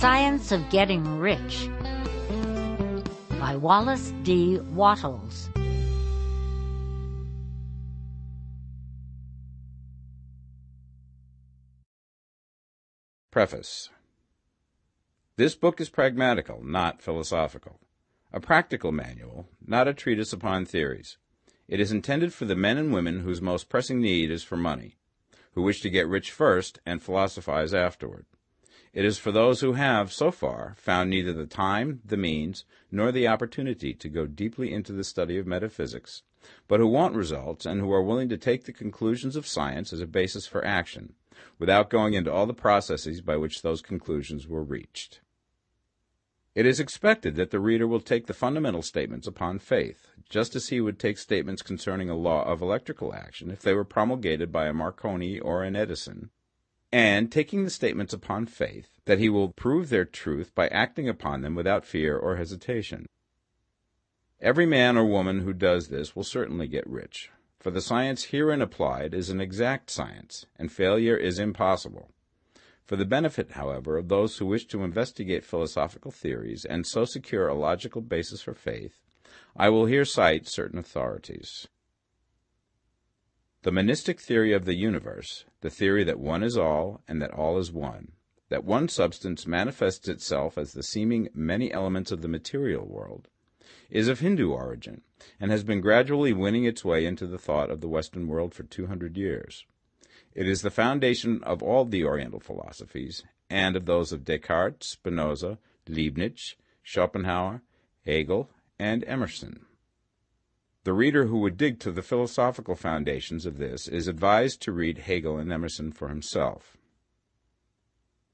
Science of Getting Rich by Wallace D. Wattles. Preface. This book is pragmatical, not philosophical. A practical manual, not a treatise upon theories. It is intended for the men and women whose most pressing need is for money, who wish to get rich first and philosophize afterward. It is for those who have, so far, found neither the time, the means, nor the opportunity to go deeply into the study of metaphysics, but who want results and who are willing to take the conclusions of science as a basis for action, without going into all the processes by which those conclusions were reached. It is expected that the reader will take the fundamental statements upon faith, just as he would take statements concerning a law of electrical action if they were promulgated by a Marconi or an Edison, and taking the statements upon faith, that he will prove their truth by acting upon them without fear or hesitation. Every man or woman who does this will certainly get rich, for the science herein applied is an exact science, and failure is impossible. For the benefit, however, of those who wish to investigate philosophical theories and so secure a logical basis for faith, I will here cite certain authorities. The monistic theory of the universe, the theory that one is all and that all is one, that one substance manifests itself as the seeming many elements of the material world, is of Hindu origin and has been gradually winning its way into the thought of the Western world for 200 years. It is the foundation of all the Oriental philosophies, and of those of Descartes, Spinoza, Leibniz, Schopenhauer, Hegel, and Emerson. The reader who would dig to the philosophical foundations of this is advised to read Hegel and Emerson for himself.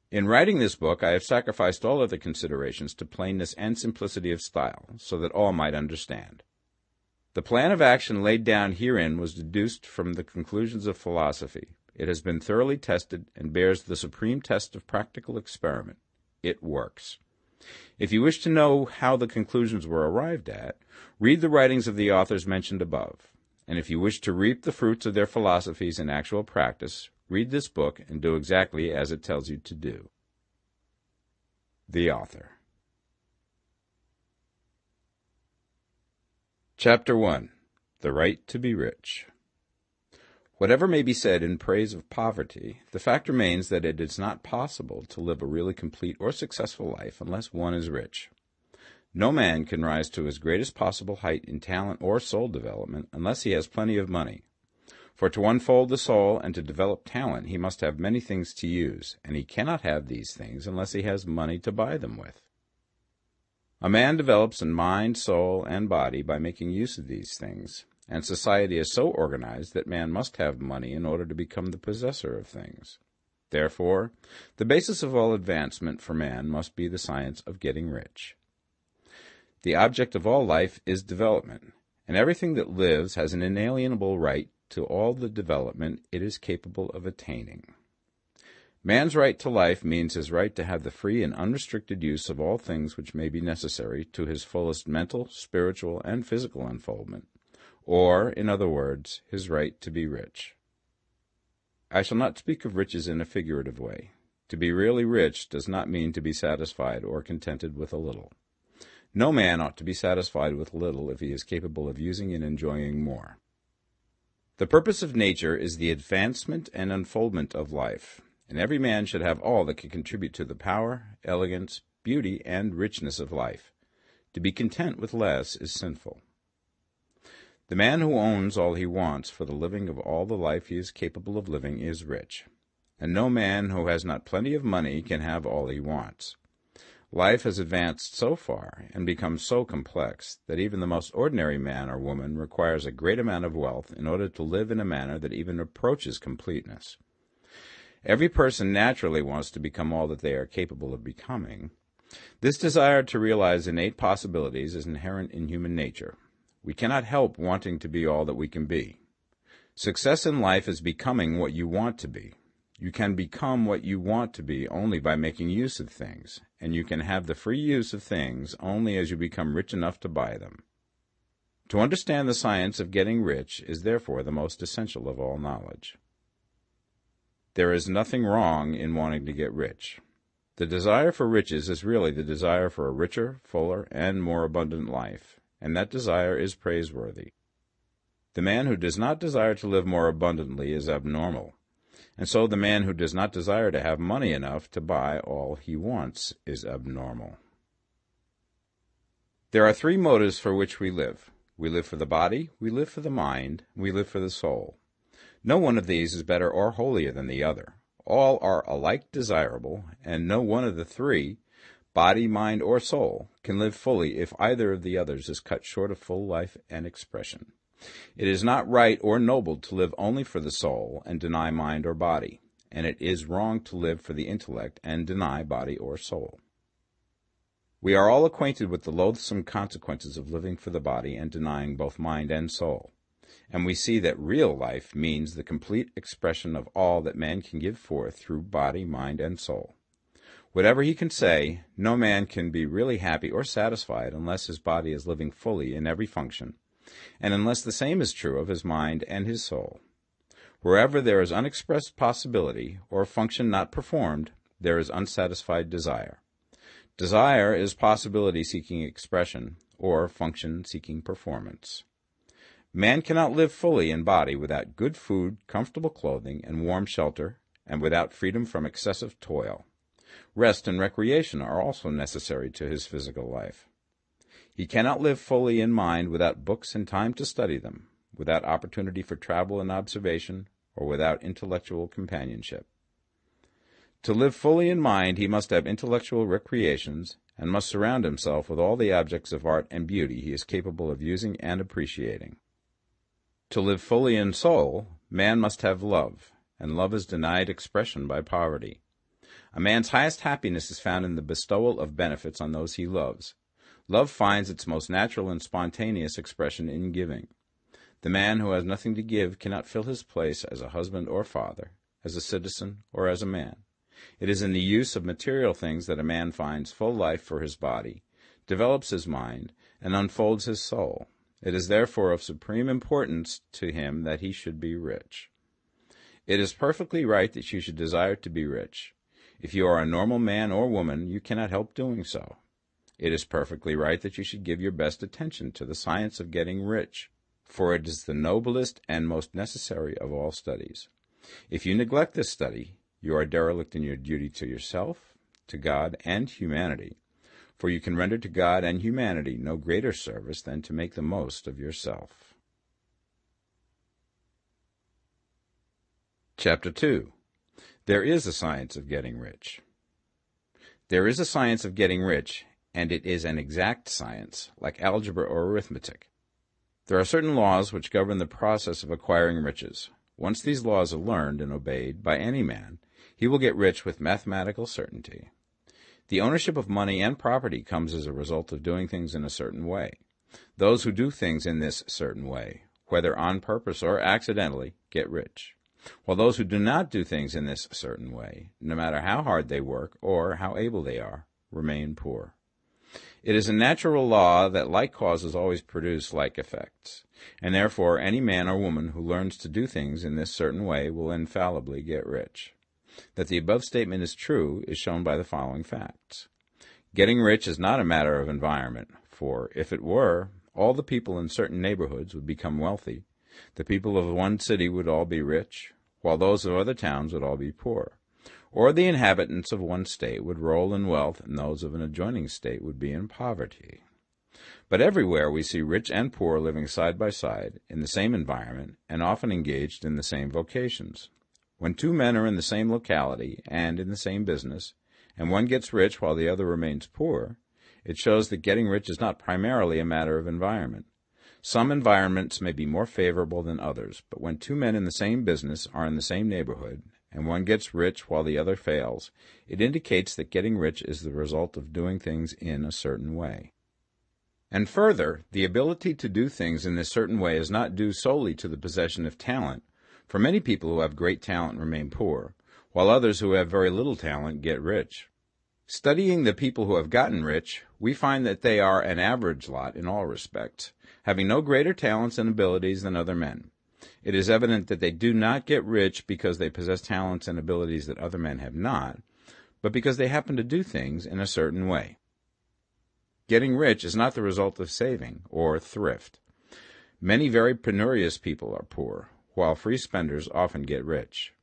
In writing this book, I have sacrificed all other considerations to plainness and simplicity of style, so that all might understand. The plan of action laid down herein was deduced from the conclusions of philosophy. It has been thoroughly tested and bears the supreme test of practical experiment. It works. If you wish to know how the conclusions were arrived at, read the writings of the authors mentioned above. And if you wish to reap the fruits of their philosophies in actual practice, read this book and do exactly as it tells you to do. The author. Chapter 1. The Right to be Rich. Whatever may be said in praise of poverty, the fact remains that it is not possible to live a really complete or successful life unless one is rich. No man can rise to his greatest possible height in talent or soul development unless he has plenty of money. For to unfold the soul and to develop talent, he must have many things to use, and he cannot have these things unless he has money to buy them with. A man develops in mind, soul, and body by making use of these things, and society is so organized that man must have money in order to become the possessor of things. Therefore, the basis of all advancement for man must be the science of getting rich. The object of all life is development, and everything that lives has an inalienable right to all the development it is capable of attaining. Man's right to life means his right to have the free and unrestricted use of all things which may be necessary to his fullest mental, spiritual, and physical unfoldment, or, in other words, his right to be rich. I shall not speak of riches in a figurative way. To be really rich does not mean to be satisfied or contented with a little. No man ought to be satisfied with little if he is capable of using and enjoying more. The purpose of nature is the advancement and unfoldment of life, and every man should have all that can contribute to the power, elegance, beauty, and richness of life. To be content with less is sinful. The man who owns all he wants for the living of all the life he is capable of living is rich, and no man who has not plenty of money can have all he wants. Life has advanced so far and become so complex that even the most ordinary man or woman requires a great amount of wealth in order to live in a manner that even approaches completeness. Every person naturally wants to become all that they are capable of becoming. This desire to realize innate possibilities is inherent in human nature. We cannot help wanting to be all that we can be. Success in life is becoming what you want to be. You can become what you want to be only by making use of things, and you can have the free use of things only as you become rich enough to buy them. To understand the science of getting rich is therefore the most essential of all knowledge. There is nothing wrong in wanting to get rich. The desire for riches is really the desire for a richer, fuller, and more abundant life, and that desire is praiseworthy. The man who does not desire to live more abundantly is abnormal, and so the man who does not desire to have money enough to buy all he wants is abnormal. There are three motives for which we live. We live for the body, we live for the mind, we live for the soul. No one of these is better or holier than the other. All are alike desirable, and no one of the three, body, mind, or soul, can live fully if either of the others is cut short of full life and expression. It is not right or noble to live only for the soul and deny mind or body, and it is wrong to live for the intellect and deny body or soul. We are all acquainted with the loathsome consequences of living for the body and denying both mind and soul, and we see that real life means the complete expression of all that man can give forth through body, mind, and soul. Whatever he can say, no man can be really happy or satisfied unless his body is living fully in every function, and unless the same is true of his mind and his soul. Wherever there is unexpressed possibility, or function not performed, there is unsatisfied desire. Desire is possibility seeking expression, or function seeking performance. Man cannot live fully in body without good food, comfortable clothing, and warm shelter, and without freedom from excessive toil. Rest and recreation are also necessary to his physical life. He cannot live fully in mind without books and time to study them, without opportunity for travel and observation, or without intellectual companionship. To live fully in mind, he must have intellectual recreations, and must surround himself with all the objects of art and beauty he is capable of using and appreciating. To live fully in soul, man must have love, and love is denied expression by poverty. A man's highest happiness is found in the bestowal of benefits on those he loves. Love finds its most natural and spontaneous expression in giving. The man who has nothing to give cannot fill his place as a husband or father, as a citizen or as a man. It is in the use of material things that a man finds full life for his body, develops his mind, and unfolds his soul. It is therefore of supreme importance to him that he should be rich. It is perfectly right that you should desire to be rich. If you are a normal man or woman, you cannot help doing so. It is perfectly right that you should give your best attention to the science of getting rich, for it is the noblest and most necessary of all studies. If you neglect this study, you are derelict in your duty to yourself, to God, and humanity, for you can render to God and humanity no greater service than to make the most of yourself. Chapter 2. There is a science of getting rich. There is a science of getting rich, and it is an exact science, like algebra or arithmetic. There are certain laws which govern the process of acquiring riches. Once these laws are learned and obeyed by any man, he will get rich with mathematical certainty. The ownership of money and property comes as a result of doing things in a certain way. Those who do things in this certain way, whether on purpose or accidentally, get rich, while those who do not do things in this certain way, no matter how hard they work or how able they are, remain poor. It is a natural law that like causes always produce like effects, and therefore any man or woman who learns to do things in this certain way will infallibly get rich. That the above statement is true is shown by the following facts. Getting rich is not a matter of environment, for if it were, all the people in certain neighborhoods would become wealthy. The people of one city would all be rich, while those of other towns would all be poor. Or the inhabitants of one state would roll in wealth, and those of an adjoining state would be in poverty. But everywhere we see rich and poor living side by side, in the same environment, and often engaged in the same vocations. When two men are in the same locality and in the same business, and one gets rich while the other remains poor, it shows that getting rich is not primarily a matter of environment. Some environments may be more favorable than others, but when two men in the same business are in the same neighborhood, and one gets rich while the other fails, it indicates that getting rich is the result of doing things in a certain way. And further, the ability to do things in this certain way is not due solely to the possession of talent, for many people who have great talent remain poor, while others who have very little talent get rich. Studying the people who have gotten rich, we find that they are an average lot in all respects, having no greater talents and abilities than other men. It is evident that they do not get rich because they possess talents and abilities that other men have not, but because they happen to do things in a certain way. Getting rich is not the result of saving or thrift. Many very penurious people are poor, while free spenders often get rich.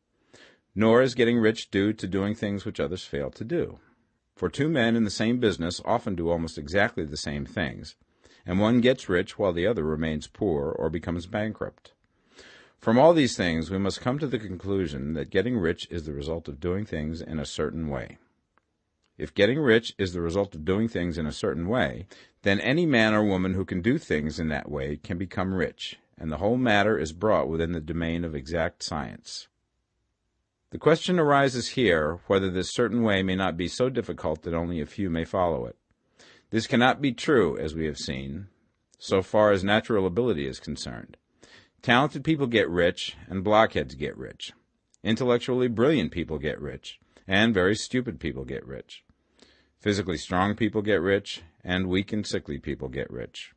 Nor is getting rich due to doing things which others fail to do. For two men in the same business often do almost exactly the same things, and one gets rich while the other remains poor or becomes bankrupt. From all these things, we must come to the conclusion that getting rich is the result of doing things in a certain way. If getting rich is the result of doing things in a certain way, then any man or woman who can do things in that way can become rich, and the whole matter is brought within the domain of exact science. The question arises here whether this certain way may not be so difficult that only a few may follow it. This cannot be true, as we have seen, so far as natural ability is concerned. Talented people get rich, and blockheads get rich. Intellectually brilliant people get rich, and very stupid people get rich. Physically strong people get rich, and weak and sickly people get rich.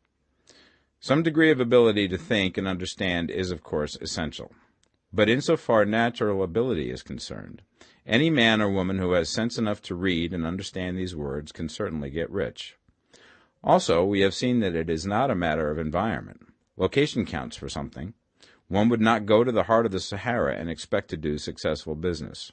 Some degree of ability to think and understand is, of course, essential. But insofar natural ability is concerned, any man or woman who has sense enough to read and understand these words can certainly get rich. Also, we have seen that it is not a matter of environment. Location counts for something. One would not go to the heart of the Sahara and expect to do successful business.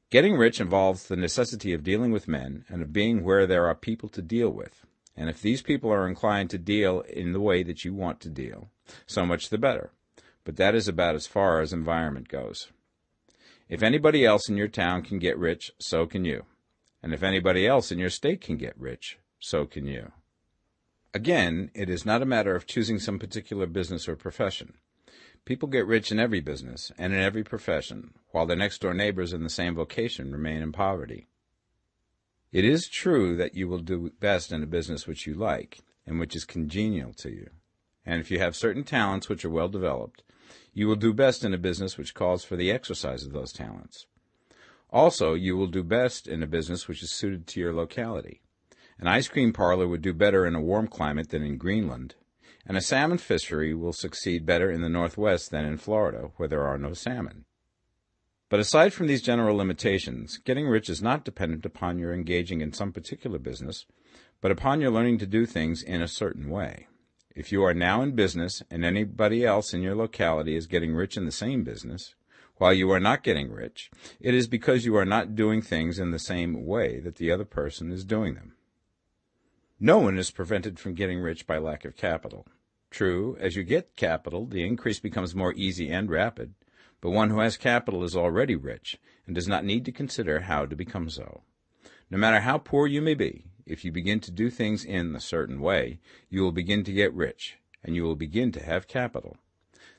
Getting rich involves the necessity of dealing with men and of being where there are people to deal with. And if these people are inclined to deal in the way that you want to deal, so much the better. But that is about as far as environment goes. If anybody else in your town can get rich, so can you. And if anybody else in your state can get rich, so can you. Again, it is not a matter of choosing some particular business or profession. People get rich in every business and in every profession, while their next-door neighbors in the same vocation remain in poverty. It is true that you will do best in a business which you like and which is congenial to you. And if you have certain talents which are well developed, you will do best in a business which calls for the exercise of those talents. Also, you will do best in a business which is suited to your locality. An ice cream parlor would do better in a warm climate than in Greenland, and a salmon fishery will succeed better in the Northwest than in Florida, where there are no salmon. But aside from these general limitations, getting rich is not dependent upon your engaging in some particular business, but upon your learning to do things in a certain way. If you are now in business and anybody else in your locality is getting rich in the same business, while you are not getting rich, it is because you are not doing things in the same way that the other person is doing them. No one is prevented from getting rich by lack of capital. True, as you get capital, the increase becomes more easy and rapid, but one who has capital is already rich and does not need to consider how to become so. No matter how poor you may be, if you begin to do things in a certain way, you will begin to get rich, and you will begin to have capital.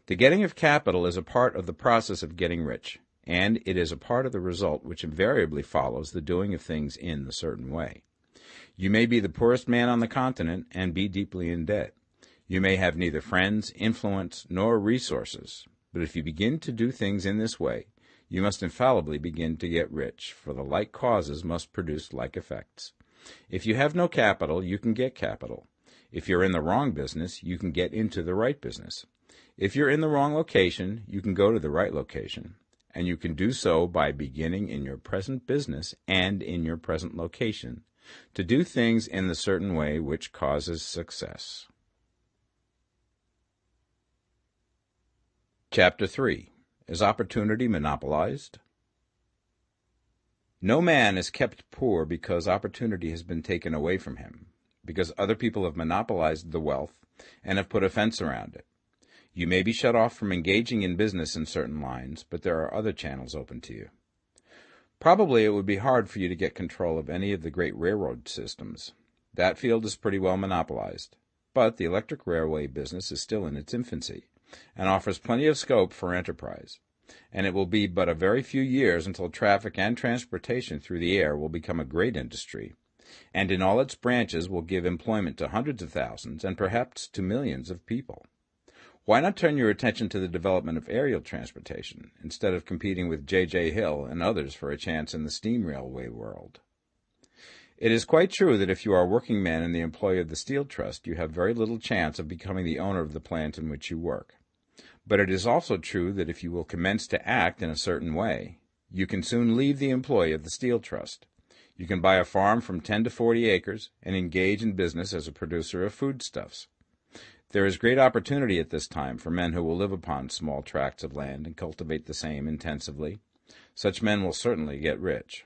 The getting of capital is a part of the process of getting rich, and it is a part of the result which invariably follows the doing of things in the certain way. You may be the poorest man on the continent and be deeply in debt. You may have neither friends, influence, nor resources, but if you begin to do things in this way, you must infallibly begin to get rich, for the like causes must produce like effects. If you have no capital, you can get capital. If you're in the wrong business, you can get into the right business. If you're in the wrong location, you can go to the right location. And you can do so by beginning in your present business and in your present location to do things in the certain way which causes success. Chapter 3. Is opportunity monopolized? No man is kept poor because opportunity has been taken away from him, because other people have monopolized the wealth and have put a fence around it. You may be shut off from engaging in business in certain lines, but there are other channels open to you. Probably it would be hard for you to get control of any of the great railroad systems. That field is pretty well monopolized, but the electric railway business is still in its infancy and offers plenty of scope for enterprise. And it will be but a very few years until traffic and transportation through the air will become a great industry, and in all its branches will give employment to hundreds of thousands and perhaps to millions of people. Why not turn your attention to the development of aerial transportation, instead of competing with J.J. Hill and others for a chance in the steam railway world? It is quite true that if you are a working man in the employ of the Steel Trust, you have very little chance of becoming the owner of the plant in which you work. But it is also true that if you will commence to act in a certain way, You can soon leave the employ of the Steel Trust. You can buy a farm from 10 to 40 acres and engage in business as a producer of foodstuffs. There is great opportunity at this time for men who will live upon small tracts of land and cultivate the same intensively. Such men will certainly get rich.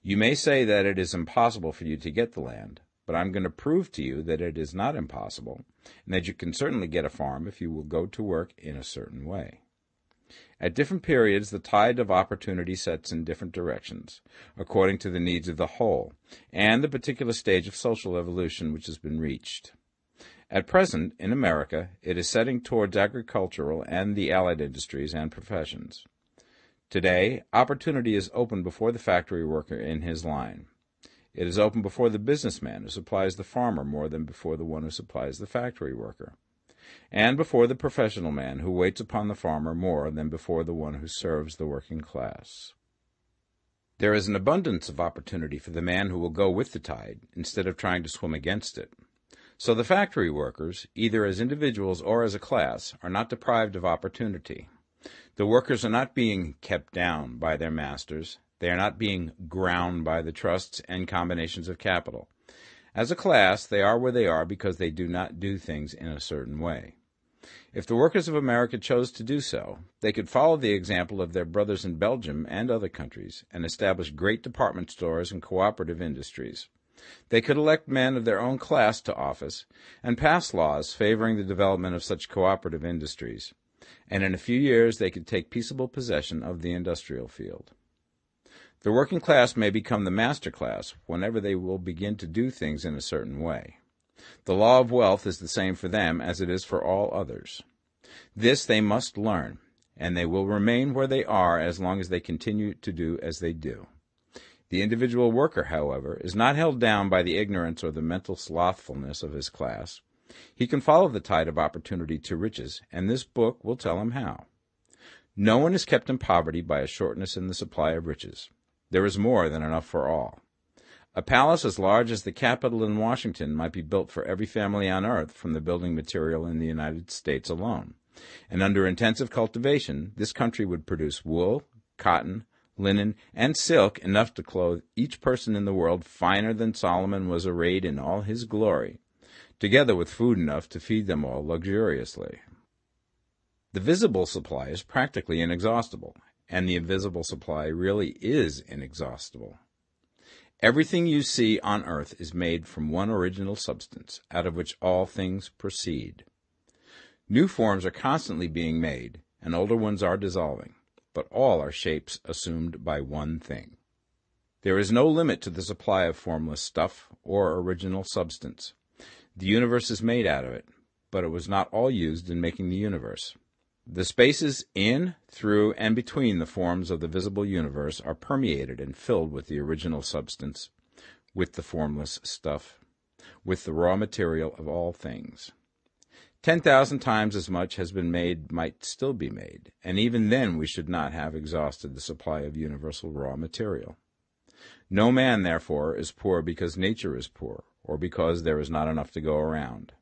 You may say that it is impossible for you to get the land, but I'm going to prove to you that it is not impossible, and that you can certainly get a farm if you will go to work in a certain way. At different periods, the tide of opportunity sets in different directions, according to the needs of the whole, and the particular stage of social evolution which has been reached. At present, in America, it is setting towards agricultural and the allied industries and professions. Today, opportunity is open before the factory worker in his line. It is open before the businessman who supplies the farmer more than before the one who supplies the factory worker, and before the professional man who waits upon the farmer more than before the one who serves the working class. There is an abundance of opportunity for the man who will go with the tide instead of trying to swim against it. So the factory workers, either as individuals or as a class, are not deprived of opportunity. The workers are not being kept down by their masters. They are not being ground by the trusts and combinations of capital. As a class, they are where they are because they do not do things in a certain way. If the workers of America chose to do so, they could follow the example of their brothers in Belgium and other countries and establish great department stores and cooperative industries. They could elect men of their own class to office and pass laws favoring the development of such cooperative industries, and in a few years they could take peaceable possession of the industrial field. The working class may become the master class whenever they will begin to do things in a certain way. The law of wealth is the same for them as it is for all others. This they must learn, and they will remain where they are as long as they continue to do as they do. The individual worker, however, is not held down by the ignorance or the mental slothfulness of his class. He can follow the tide of opportunity to riches, and this book will tell him how. No one is kept in poverty by a shortness in the supply of riches. There is more than enough for all. A palace as large as the Capitol in Washington might be built for every family on earth from the building material in the United States alone. And under intensive cultivation, this country would produce wool, cotton, linen, and silk enough to clothe each person in the world finer than Solomon was arrayed in all his glory, together with food enough to feed them all luxuriously. The visible supply is practically inexhaustible, and the invisible supply really is inexhaustible. Everything you see on earth is made from one original substance, out of which all things proceed. New forms are constantly being made, and older ones are dissolving, but all are shapes assumed by one thing. There is no limit to the supply of formless stuff or original substance. The universe is made out of it, but it was not all used in making the universe. The spaces in, through, and between the forms of the visible universe are permeated and filled with the original substance, with the formless stuff, with the raw material of all things. 10,000 times as much has been made might still be made, and even then we should not have exhausted the supply of universal raw material. No man, therefore, is poor because nature is poor, or because there is not enough to go around.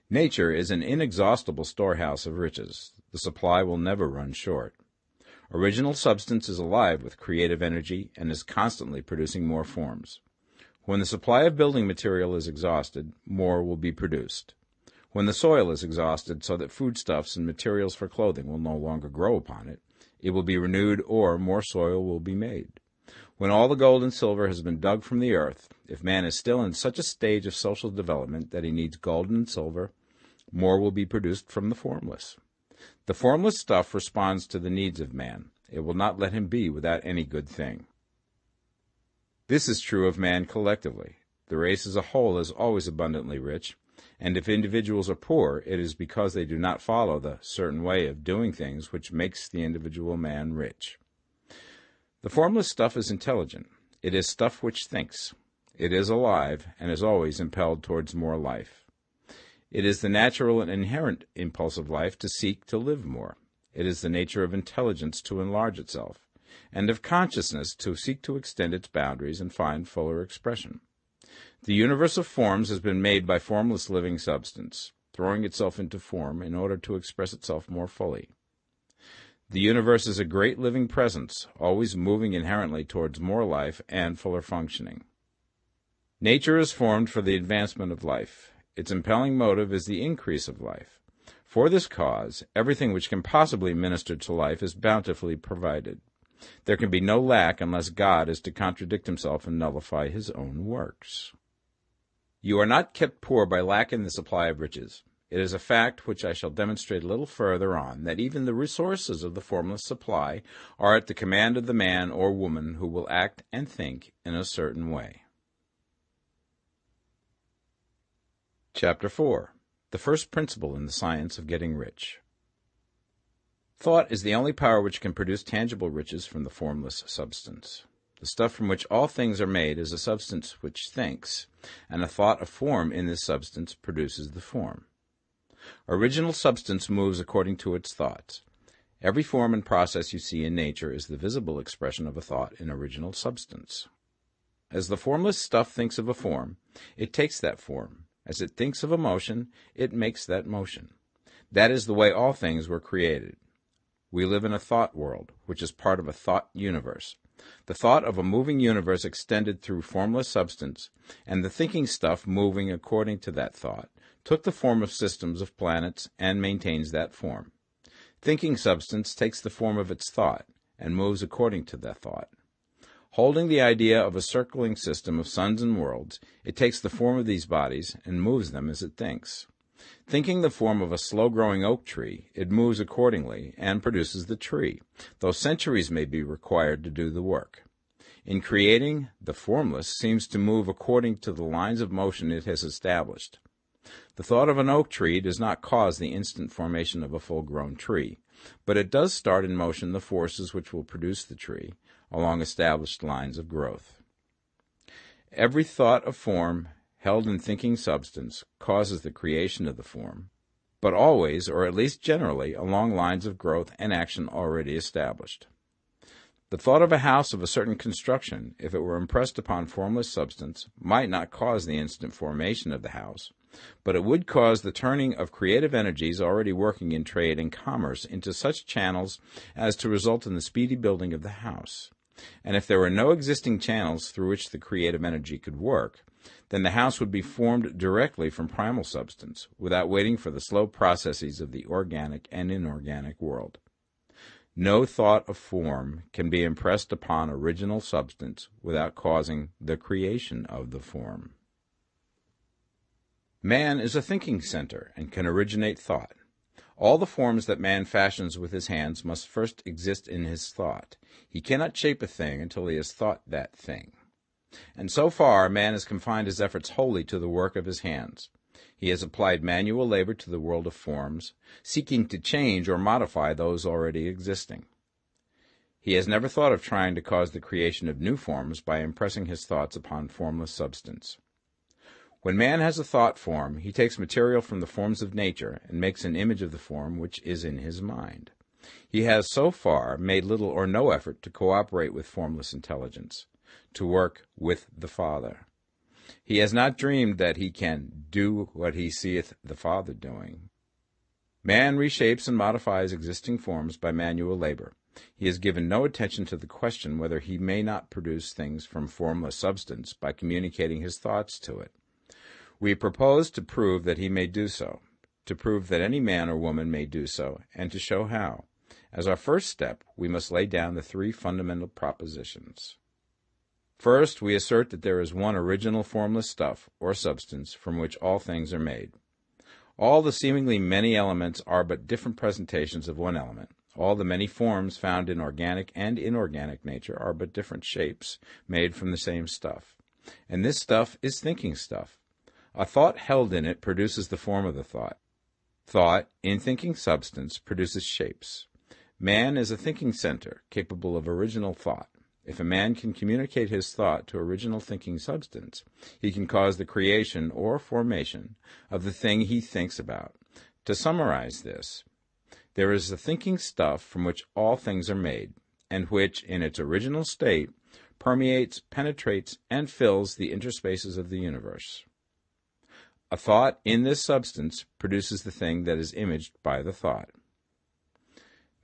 Nature is an inexhaustible storehouse of riches. The supply will never run short. Original substance is alive with creative energy and is constantly producing more forms. When the supply of building material is exhausted, more will be produced. When the soil is exhausted so that foodstuffs and materials for clothing will no longer grow upon it, it will be renewed or more soil will be made. When all the gold and silver has been dug from the earth, if man is still in such a stage of social development that he needs gold and silver, more will be produced from the formless. The formless stuff responds to the needs of man. It will not let him be without any good thing. This is true of man collectively. The race as a whole is always abundantly rich, and if individuals are poor, it is because they do not follow the certain way of doing things which makes the individual man rich. The formless stuff is intelligent. It is stuff which thinks. It is alive and is always impelled towards more life. It is the natural and inherent impulse of life to seek to live more. It is the nature of intelligence to enlarge itself, and of consciousness to seek to extend its boundaries and find fuller expression. The universe of forms has been made by formless living substance, throwing itself into form in order to express itself more fully. The universe is a great living presence, always moving inherently towards more life and fuller functioning. Nature is formed for the advancement of life. Its impelling motive is the increase of life. For this cause, everything which can possibly minister to life is bountifully provided. There can be no lack unless God is to contradict himself and nullify his own works. You are not kept poor by lack in the supply of riches. It is a fact which I shall demonstrate a little further on, that even the resources of the formless supply are at the command of the man or woman who will act and think in a certain way. Chapter 4. The first principle in the science of getting rich. Thought is the only power which can produce tangible riches from the formless substance. The stuff from which all things are made is a substance which thinks, and a thought of form in this substance produces the form. Original substance moves according to its thoughts. Every form and process you see in nature is the visible expression of a thought in original substance. As the formless stuff thinks of a form, it takes that form. As it thinks of a motion, it makes that motion. That is the way all things were created. We live in a thought world, which is part of a thought universe. The thought of a moving universe extended through formless substance, and the thinking stuff moving according to that thought, took the form of systems of planets and maintains that form. Thinking substance takes the form of its thought and moves according to that thought. Holding the idea of a circling system of suns and worlds, it takes the form of these bodies and moves them as it thinks. Thinking the form of a slow-growing oak tree, it moves accordingly and produces the tree, though centuries may be required to do the work. In creating, the formless seems to move according to the lines of motion it has established. The thought of an oak tree does not cause the instant formation of a full-grown tree, but it does start in motion the forces which will produce the tree, along established lines of growth. Every thought of form held in thinking substance causes the creation of the form, but always, or at least generally, along lines of growth and action already established. The thought of a house of a certain construction, if it were impressed upon formless substance, might not cause the instant formation of the house, but it would cause the turning of creative energies already working in trade and commerce into such channels as to result in the speedy building of the house. And if there were no existing channels through which the creative energy could work, then the house would be formed directly from primal substance, without waiting for the slow processes of the organic and inorganic world. No thought of form can be impressed upon original substance without causing the creation of the form. Man is a thinking center and can originate thought. All the forms that man fashions with his hands must first exist in his thought. He cannot shape a thing until he has thought that thing. And so far, man has confined his efforts wholly to the work of his hands. He has applied manual labor to the world of forms, seeking to change or modify those already existing. He has never thought of trying to cause the creation of new forms by impressing his thoughts upon formless substance. When man has a thought form, he takes material from the forms of nature and makes an image of the form which is in his mind. He has so far made little or no effort to cooperate with formless intelligence, to work with the Father. He has not dreamed that he can do what he seeth the Father doing. Man reshapes and modifies existing forms by manual labor. He has given no attention to the question whether he may not produce things from formless substance by communicating his thoughts to it. We propose to prove that he may do so, to prove that any man or woman may do so, and to show how. As our first step, we must lay down the three fundamental propositions. First, we assert that there is one original formless stuff, or substance, from which all things are made. All the seemingly many elements are but different presentations of one element. All the many forms found in organic and inorganic nature are but different shapes, made from the same stuff. And this stuff is thinking stuff. A thought held in it produces the form of the thought. Thought, in thinking substance, produces shapes. Man is a thinking center, capable of original thought. If a man can communicate his thought to original thinking substance, he can cause the creation or formation of the thing he thinks about. To summarize this, there is the thinking stuff from which all things are made, and which, in its original state, permeates, penetrates, and fills the interspaces of the universe. A thought in this substance produces the thing that is imaged by the thought.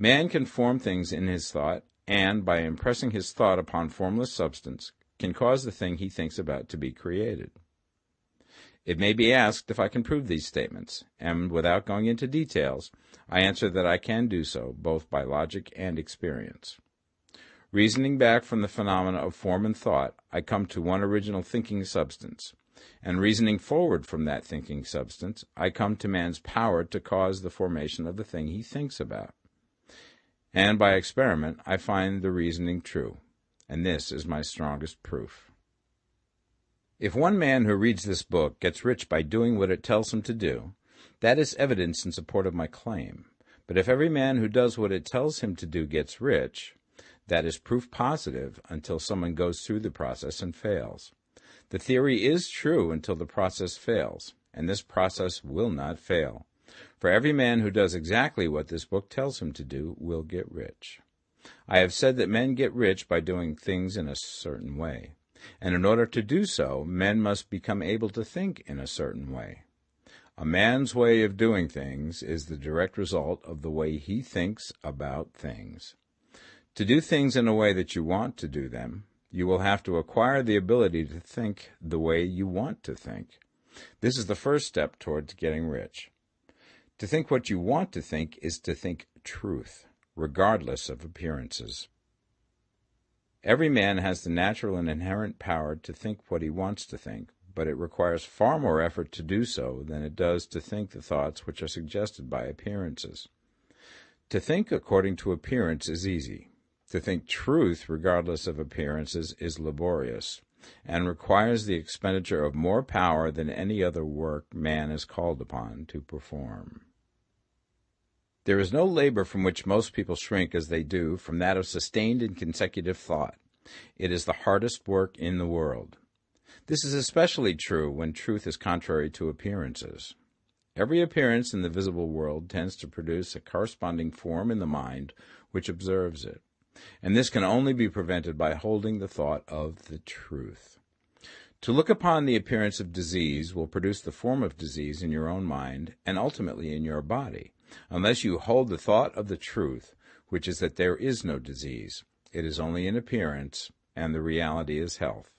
Man can form things in his thought, and by impressing his thought upon formless substance, can cause the thing he thinks about to be created. It may be asked if I can prove these statements, and without going into details, I answer that I can do so, both by logic and experience. Reasoning back from the phenomena of form and thought, I come to one original thinking substance, and reasoning forward from that thinking substance, I come to man's power to cause the formation of the thing he thinks about. And by experiment, I find the reasoning true, and this is my strongest proof. If one man who reads this book gets rich by doing what it tells him to do, that is evidence in support of my claim. But if every man who does what it tells him to do gets rich, that is proof positive until someone goes through the process and fails. The theory is true until the process fails, and this process will not fail. For every man who does exactly what this book tells him to do will get rich. I have said that men get rich by doing things in a certain way, and in order to do so, men must become able to think in a certain way. A man's way of doing things is the direct result of the way he thinks about things. To do things in a way that you want to do them, you will have to acquire the ability to think the way you want to think. This is the first step towards getting rich. To think what you want to think is to think truth, regardless of appearances. Every man has the natural and inherent power to think what he wants to think, but it requires far more effort to do so than it does to think the thoughts which are suggested by appearances. To think according to appearance is easy. To think truth regardless of appearances is laborious, and requires the expenditure of more power than any other work man is called upon to perform. There is no labor from which most people shrink as they do from that of sustained and consecutive thought. It is the hardest work in the world. This is especially true when truth is contrary to appearances. Every appearance in the visible world tends to produce a corresponding form in the mind which observes it, and this can only be prevented by holding the thought of the truth. To look upon the appearance of disease will produce the form of disease in your own mind and ultimately in your body, unless you hold the thought of the truth, which is that there is no disease. It is only an appearance, and the reality is health.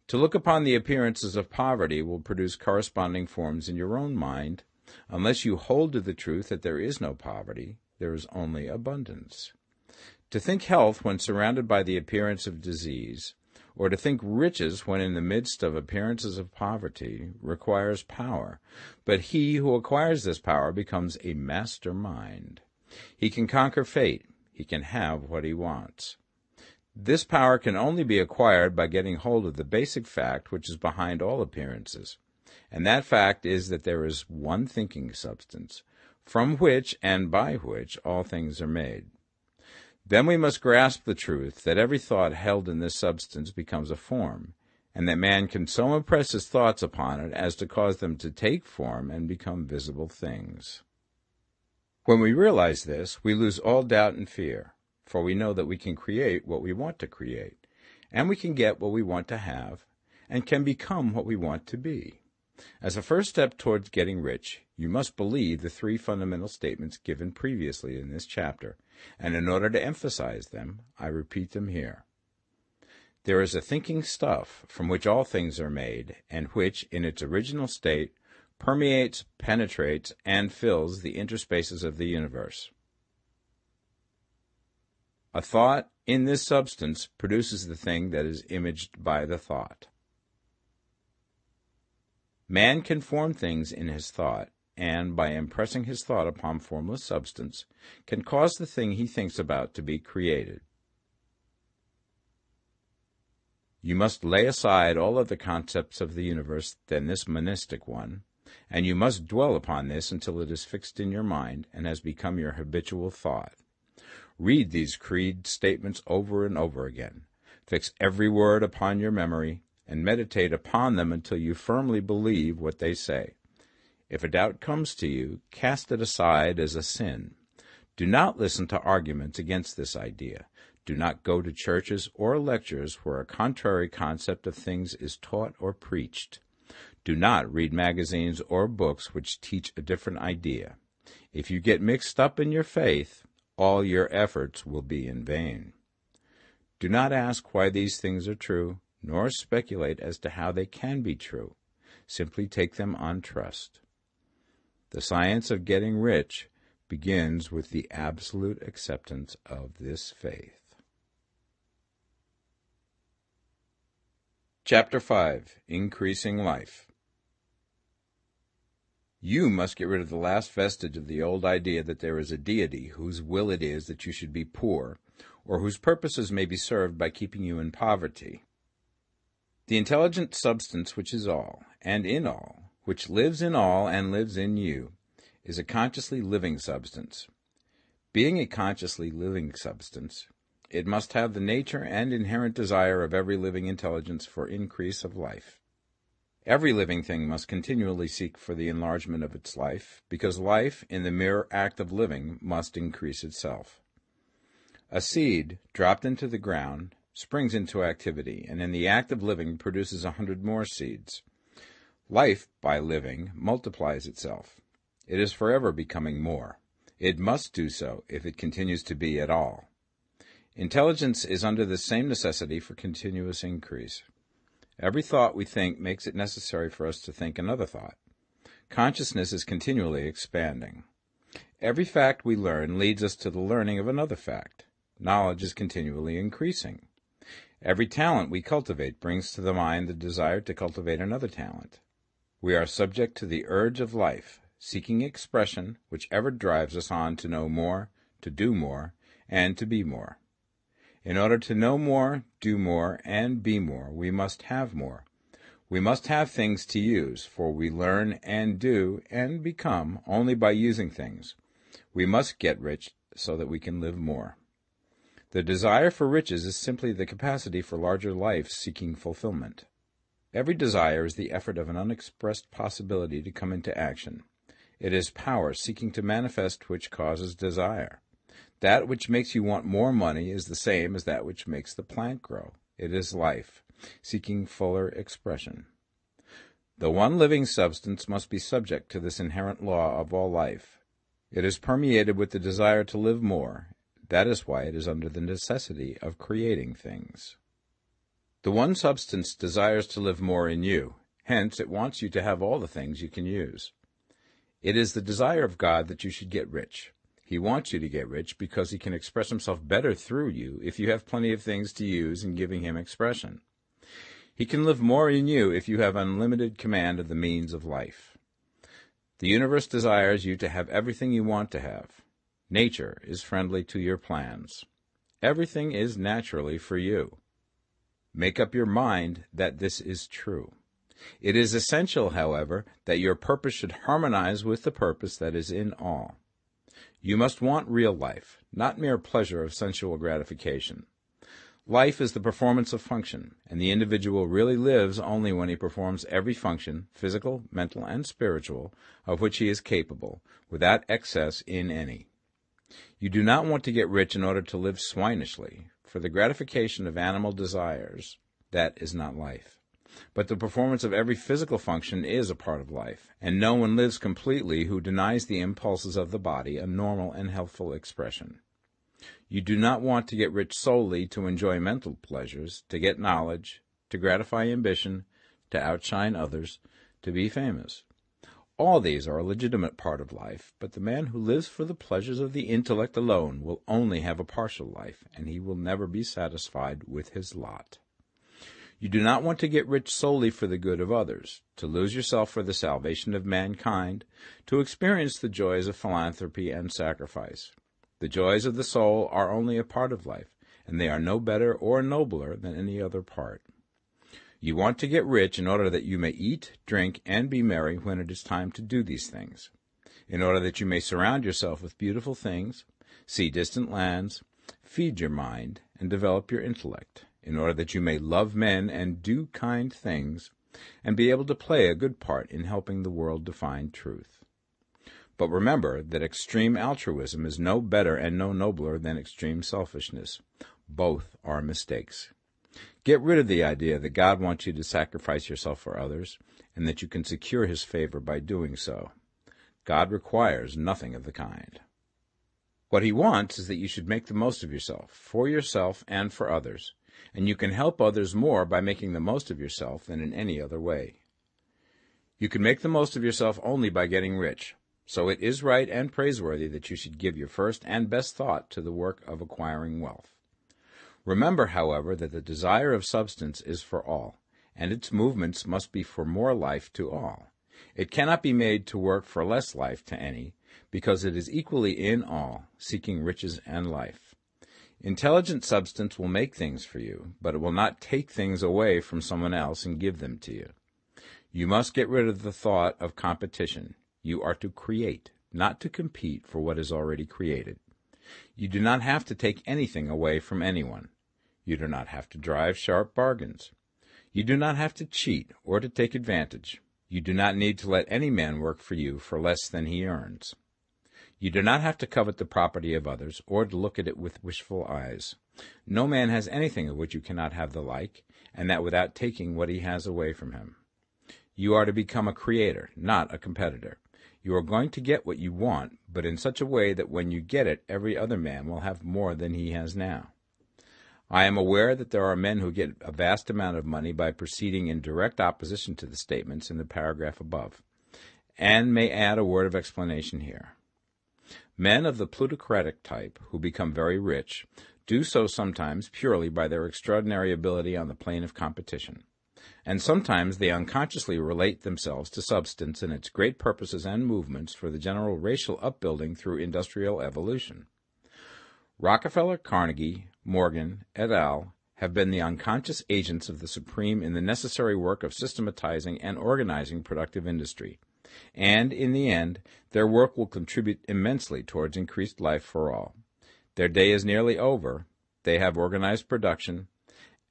To look upon the appearances of poverty will produce corresponding forms in your own mind, unless you hold to the truth that there is no poverty, there is only abundance. To think health when surrounded by the appearance of disease, or to think riches when in the midst of appearances of poverty, requires power, but he who acquires this power becomes a master mind. He can conquer fate. He can have what he wants. This power can only be acquired by getting hold of the basic fact which is behind all appearances, and that fact is that there is one thinking substance, from which and by which all things are made. Then we must grasp the truth that every thought held in this substance becomes a form, and that man can so impress his thoughts upon it as to cause them to take form and become visible things. When we realize this, we lose all doubt and fear, for we know that we can create what we want to create, and we can get what we want to have, and can become what we want to be. As a first step towards getting rich, you must believe the three fundamental statements given previously in this chapter, and in order to emphasize them, I repeat them here. There is a thinking stuff from which all things are made, and which, in its original state, permeates, penetrates, and fills the interspaces of the universe. A thought in this substance produces the thing that is imaged by the thought. Man can form things in his thought, and, by impressing his thought upon formless substance, can cause the thing he thinks about to be created. You must lay aside all other concepts of the universe than this monistic one, and you must dwell upon this until it is fixed in your mind and has become your habitual thought. Read these creed statements over and over again. Fix every word upon your memory, and meditate upon them until you firmly believe what they say. If a doubt comes to you, cast it aside as a sin. Do not listen to arguments against this idea. Do not go to churches or lectures where a contrary concept of things is taught or preached. Do not read magazines or books which teach a different idea. If you get mixed up in your faith, all your efforts will be in vain. Do not ask why these things are true, nor speculate as to how they can be true. Simply take them on trust. The science of getting rich begins with the absolute acceptance of this faith. Chapter 5. Increasing Life. You must get rid of the last vestige of the old idea that there is a deity whose will it is that you should be poor, or whose purposes may be served by keeping you in poverty. The intelligent substance which is all, and in all, which lives in all and lives in you, is a consciously living substance. Being a consciously living substance, it must have the nature and inherent desire of every living intelligence for increase of life. Every living thing must continually seek for the enlargement of its life, because life, in the mere act of living, must increase itself. A seed, dropped into the ground, springs into activity, and in the act of living produces 100 more seeds. Life, by living, multiplies itself. It is forever becoming more. It must do so if it continues to be at all. Intelligence is under the same necessity for continuous increase. Every thought we think makes it necessary for us to think another thought. Consciousness is continually expanding. Every fact we learn leads us to the learning of another fact. Knowledge is continually increasing. Every talent we cultivate brings to the mind the desire to cultivate another talent. We are subject to the urge of life, seeking expression, which ever drives us on to know more, to do more, and to be more. In order to know more, do more, and be more, we must have more. We must have things to use, for we learn and do and become only by using things. We must get rich so that we can live more. The desire for riches is simply the capacity for larger life seeking fulfillment. Every desire is the effort of an unexpressed possibility to come into action. It is power seeking to manifest which causes desire. That which makes you want more money is the same as that which makes the plant grow. It is life, seeking fuller expression. The one living substance must be subject to this inherent law of all life. It is permeated with the desire to live more. That is why it is under the necessity of creating things. The one substance desires to live more in you. Hence, it wants you to have all the things you can use. It is the desire of God that you should get rich. He wants you to get rich because he can express himself better through you if you have plenty of things to use in giving him expression. He can live more in you if you have unlimited command of the means of life. The universe desires you to have everything you want to have. Nature is friendly to your plans. Everything is naturally for you. Make up your mind that this is true. It is essential, however, that your purpose should harmonize with the purpose that is in all. You must want real life, not mere pleasure of sensual gratification. Life is the performance of function, and the individual really lives only when he performs every function, physical, mental, and spiritual, of which he is capable, without excess in any. You do not want to get rich in order to live swinishly, for the gratification of animal desires, that is not life. But the performance of every physical function is a part of life, and no one lives completely who denies the impulses of the body a normal and healthful expression. You do not want to get rich solely to enjoy mental pleasures, to get knowledge, to gratify ambition, to outshine others, to be famous. All these are a legitimate part of life, but the man who lives for the pleasures of the intellect alone will only have a partial life, and he will never be satisfied with his lot. You do not want to get rich solely for the good of others, to lose yourself for the salvation of mankind, to experience the joys of philanthropy and sacrifice. The joys of the soul are only a part of life, and they are no better or nobler than any other part. You want to get rich in order that you may eat, drink, and be merry when it is time to do these things, in order that you may surround yourself with beautiful things, see distant lands, feed your mind, and develop your intellect, in order that you may love men and do kind things, and be able to play a good part in helping the world to find truth. But remember that extreme altruism is no better and no nobler than extreme selfishness. Both are mistakes. Get rid of the idea that God wants you to sacrifice yourself for others, and that you can secure his favor by doing so. God requires nothing of the kind. What he wants is that you should make the most of yourself, for yourself and for others, and you can help others more by making the most of yourself than in any other way. You can make the most of yourself only by getting rich, so it is right and praiseworthy that you should give your first and best thought to the work of acquiring wealth. Remember, however, that the desire of substance is for all, and its movements must be for more life to all. It cannot be made to work for less life to any, because it is equally in all, seeking riches and life. Intelligent substance will make things for you, but it will not take things away from someone else and give them to you. You must get rid of the thought of competition. You are to create, not to compete for what is already created. You do not have to take anything away from anyone. You do not have to drive sharp bargains. You do not have to cheat or to take advantage. You do not need to let any man work for you for less than he earns. You do not have to covet the property of others or to look at it with wishful eyes. No man has anything of which you cannot have the like, and that without taking what he has away from him. You are to become a creator, not a competitor. You are going to get what you want, but in such a way that when you get it, every other man will have more than he has now. I am aware that there are men who get a vast amount of money by proceeding in direct opposition to the statements in the paragraph above, and may add a word of explanation here. Men of the plutocratic type who become very rich do so sometimes purely by their extraordinary ability on the plane of competition, and sometimes they unconsciously relate themselves to substance and its great purposes and movements for the general racial upbuilding through industrial evolution. Rockefeller, Carnegie, Morgan, et al. Have been the unconscious agents of the supreme in the necessary work of systematizing and organizing productive industry, and, in the end, their work will contribute immensely towards increased life for all. Their day is nearly over, they have organized production,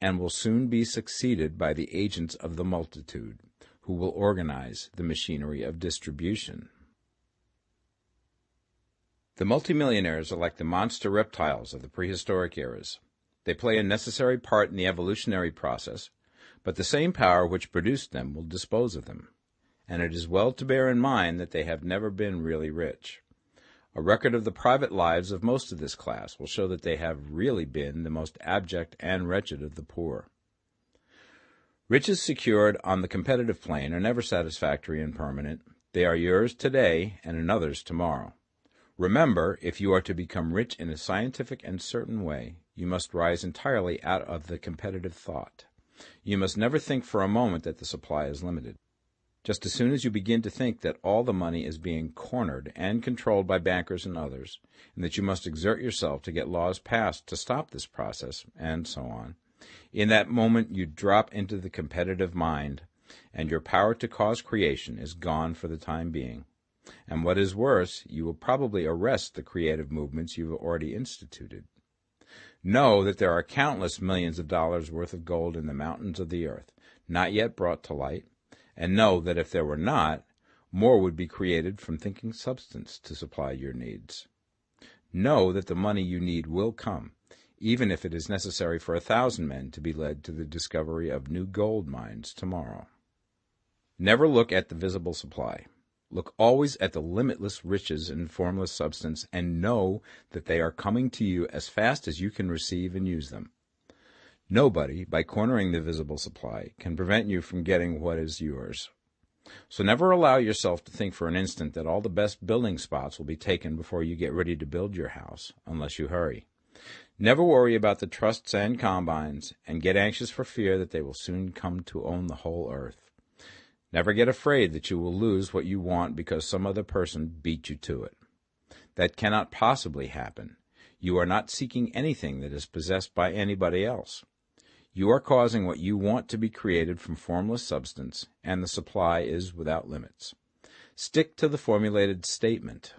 and will soon be succeeded by the agents of the multitude, who will organize the machinery of distribution. The multimillionaires are like the monster reptiles of the prehistoric eras. They play a necessary part in the evolutionary process, but the same power which produced them will dispose of them, and it is well to bear in mind that they have never been really rich. A record of the private lives of most of this class will show that they have really been the most abject and wretched of the poor. Riches secured on the competitive plane are never satisfactory and permanent. They are yours today and another's tomorrow. Remember, if you are to become rich in a scientific and certain way, you must rise entirely out of the competitive thought. You must never think for a moment that the supply is limited. Just as soon as you begin to think that all the money is being cornered and controlled by bankers and others, and that you must exert yourself to get laws passed to stop this process, and so on, in that moment you drop into the competitive mind, and your power to cause creation is gone for the time being. And what is worse, you will probably arrest the creative movements you have already instituted. Know that there are countless millions of dollars worth of gold in the mountains of the earth, not yet brought to light, and know that if there were not, more would be created from thinking substance to supply your needs. Know that the money you need will come, even if it is necessary for 1,000 men to be led to the discovery of new gold mines tomorrow. Never look at the visible supply. Look always at the limitless riches in formless substance, and know that they are coming to you as fast as you can receive and use them. Nobody, by cornering the visible supply, can prevent you from getting what is yours. So never allow yourself to think for an instant that all the best building spots will be taken before you get ready to build your house, unless you hurry. Never worry about the trusts and combines, and get anxious for fear that they will soon come to own the whole earth. Never get afraid that you will lose what you want because some other person beat you to it. That cannot possibly happen. You are not seeking anything that is possessed by anybody else. You are causing what you want to be created from formless substance, and the supply is without limits. Stick to the formulated statement.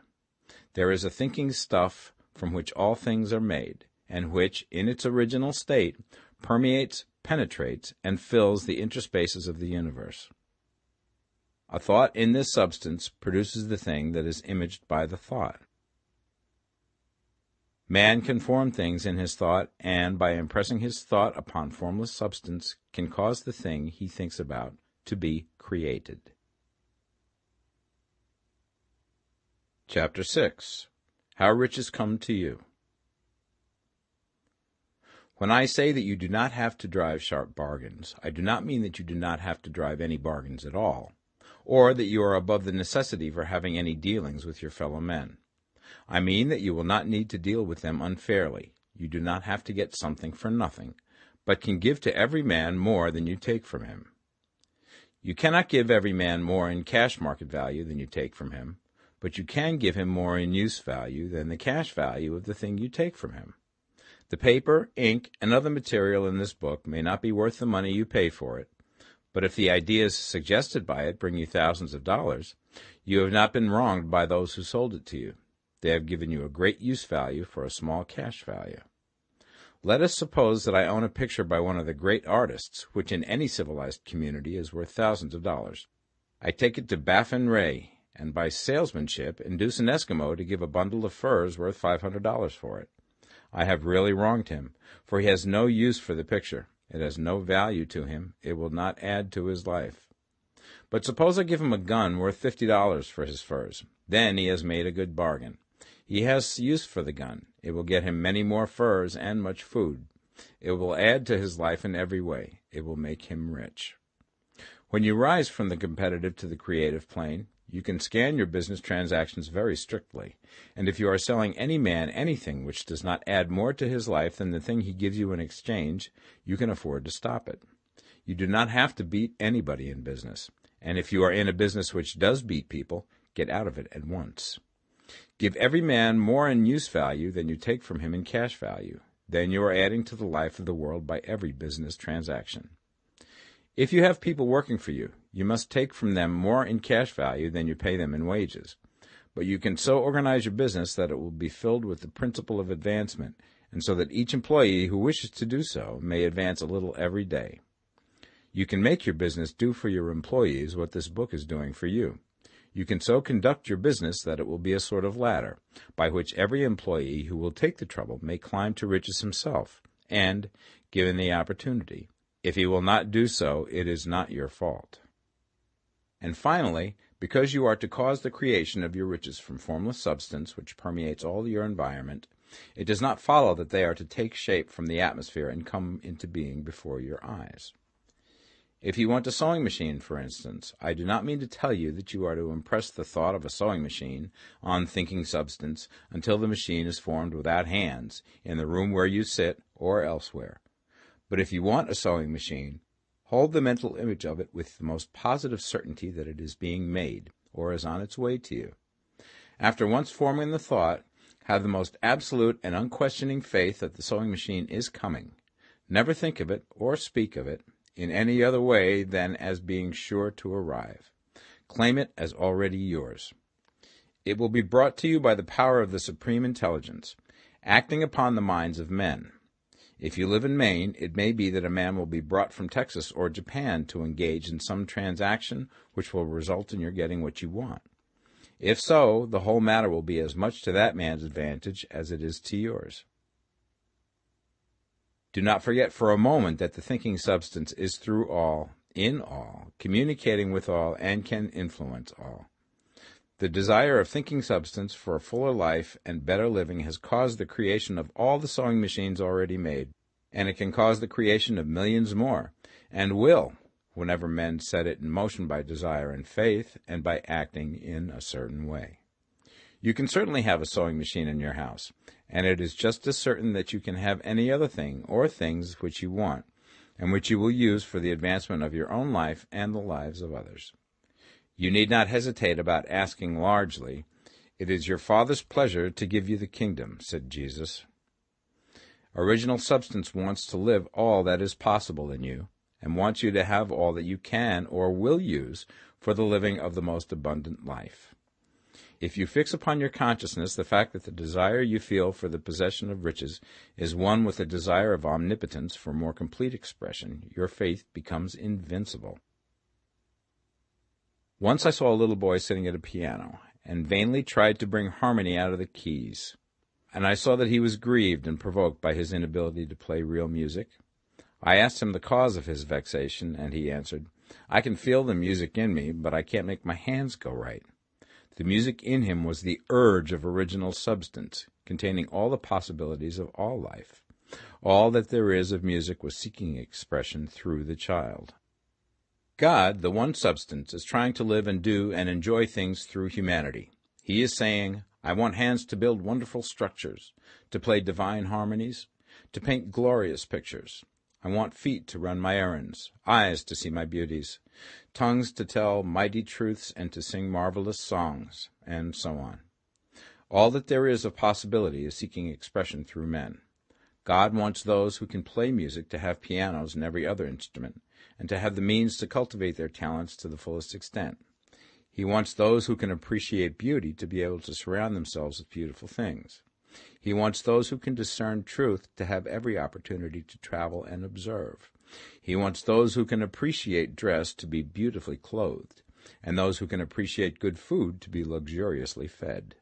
There is a thinking stuff from which all things are made, and which, in its original state, permeates, penetrates, and fills the interspaces of the universe. A thought in this substance produces the thing that is imaged by the thought. Man can form things in his thought, and by impressing his thought upon formless substance, can cause the thing he thinks about to be created. Chapter 6. How riches come to you. When I say that you do not have to drive sharp bargains, I do not mean that you do not have to drive any bargains at all, or that you are above the necessity for having any dealings with your fellow men. I mean that you will not need to deal with them unfairly. You do not have to get something for nothing, but can give to every man more than you take from him. You cannot give every man more in cash market value than you take from him, but you can give him more in use value than the cash value of the thing you take from him. The paper, ink, and other material in this book may not be worth the money you pay for it, but if the ideas suggested by it bring you thousands of dollars, you have not been wronged by those who sold it to you. They have given you a great use value for a small cash value. Let us suppose that I own a picture by one of the great artists, which in any civilized community is worth thousands of dollars. I take it to Baffin Ray, and by salesmanship induce an Eskimo to give a bundle of furs worth $500 for it. I have really wronged him, for he has no use for the picture. It has no value to him. It will not add to his life. But suppose I give him a gun worth $50 for his furs. Then he has made a good bargain. He has use for the gun. It will get him many more furs and much food. It will add to his life in every way. It will make him rich. When you rise from the competitive to the creative plane, you can scan your business transactions very strictly, and if you are selling any man anything which does not add more to his life than the thing he gives you in exchange, you can afford to stop it. You do not have to beat anybody in business, and if you are in a business which does beat people, get out of it at once. Give every man more in use value than you take from him in cash value. Then you are adding to the life of the world by every business transaction. If you have people working for you, you must take from them more in cash value than you pay them in wages. But you can so organize your business that it will be filled with the principle of advancement, and so that each employee who wishes to do so may advance a little every day. You can make your business do for your employees what this book is doing for you. You can so conduct your business that it will be a sort of ladder, by which every employee who will take the trouble may climb to riches himself, and, given the opportunity, if he will not do so, it is not your fault. And finally, because you are to cause the creation of your riches from formless substance which permeates all your environment, it does not follow that they are to take shape from the atmosphere and come into being before your eyes. If you want a sewing machine, for instance, I do not mean to tell you that you are to impress the thought of a sewing machine on thinking substance until the machine is formed without hands, in the room where you sit or elsewhere. But if you want a sewing machine, hold the mental image of it with the most positive certainty that it is being made, or is on its way to you. After once forming the thought, have the most absolute and unquestioning faith that the sewing machine is coming. Never think of it, or speak of it, in any other way than as being sure to arrive. Claim it as already yours. It will be brought to you by the power of the Supreme Intelligence, acting upon the minds of men. If you live in Maine, it may be that a man will be brought from Texas or Japan to engage in some transaction which will result in your getting what you want. If so, the whole matter will be as much to that man's advantage as it is to yours. Do not forget for a moment that the thinking substance is through all, in all, communicating with all, and can influence all. The desire of thinking substance for a fuller life and better living has caused the creation of all the sewing machines already made, and it can cause the creation of millions more, and will, whenever men set it in motion by desire and faith, and by acting in a certain way. You can certainly have a sewing machine in your house, and it is just as certain that you can have any other thing or things which you want, and which you will use for the advancement of your own life and the lives of others. You need not hesitate about asking largely. It is your Father's pleasure to give you the kingdom, said Jesus. Original substance wants to live all that is possible in you, and wants you to have all that you can or will use for the living of the most abundant life. If you fix upon your consciousness the fact that the desire you feel for the possession of riches is one with the desire of omnipotence for more complete expression, your faith becomes invincible. Once I saw a little boy sitting at a piano, and vainly tried to bring harmony out of the keys, and I saw that he was grieved and provoked by his inability to play real music. I asked him the cause of his vexation, and he answered, "I can feel the music in me, but I can't make my hands go right." The music in him was the urge of original substance, containing all the possibilities of all life. All that there is of music was seeking expression through the child. God, the one substance, is trying to live and do and enjoy things through humanity. He is saying, I want hands to build wonderful structures, to play divine harmonies, to paint glorious pictures. I want feet to run my errands, eyes to see my beauties, tongues to tell mighty truths and to sing marvelous songs, and so on. All that there is of possibility is seeking expression through men. God wants those who can play music to have pianos and every other instrument, and to have the means to cultivate their talents to the fullest extent. He wants those who can appreciate beauty to be able to surround themselves with beautiful things. He wants those who can discern truth to have every opportunity to travel and observe. He wants those who can appreciate dress to be beautifully clothed, and those who can appreciate good food to be luxuriously fed.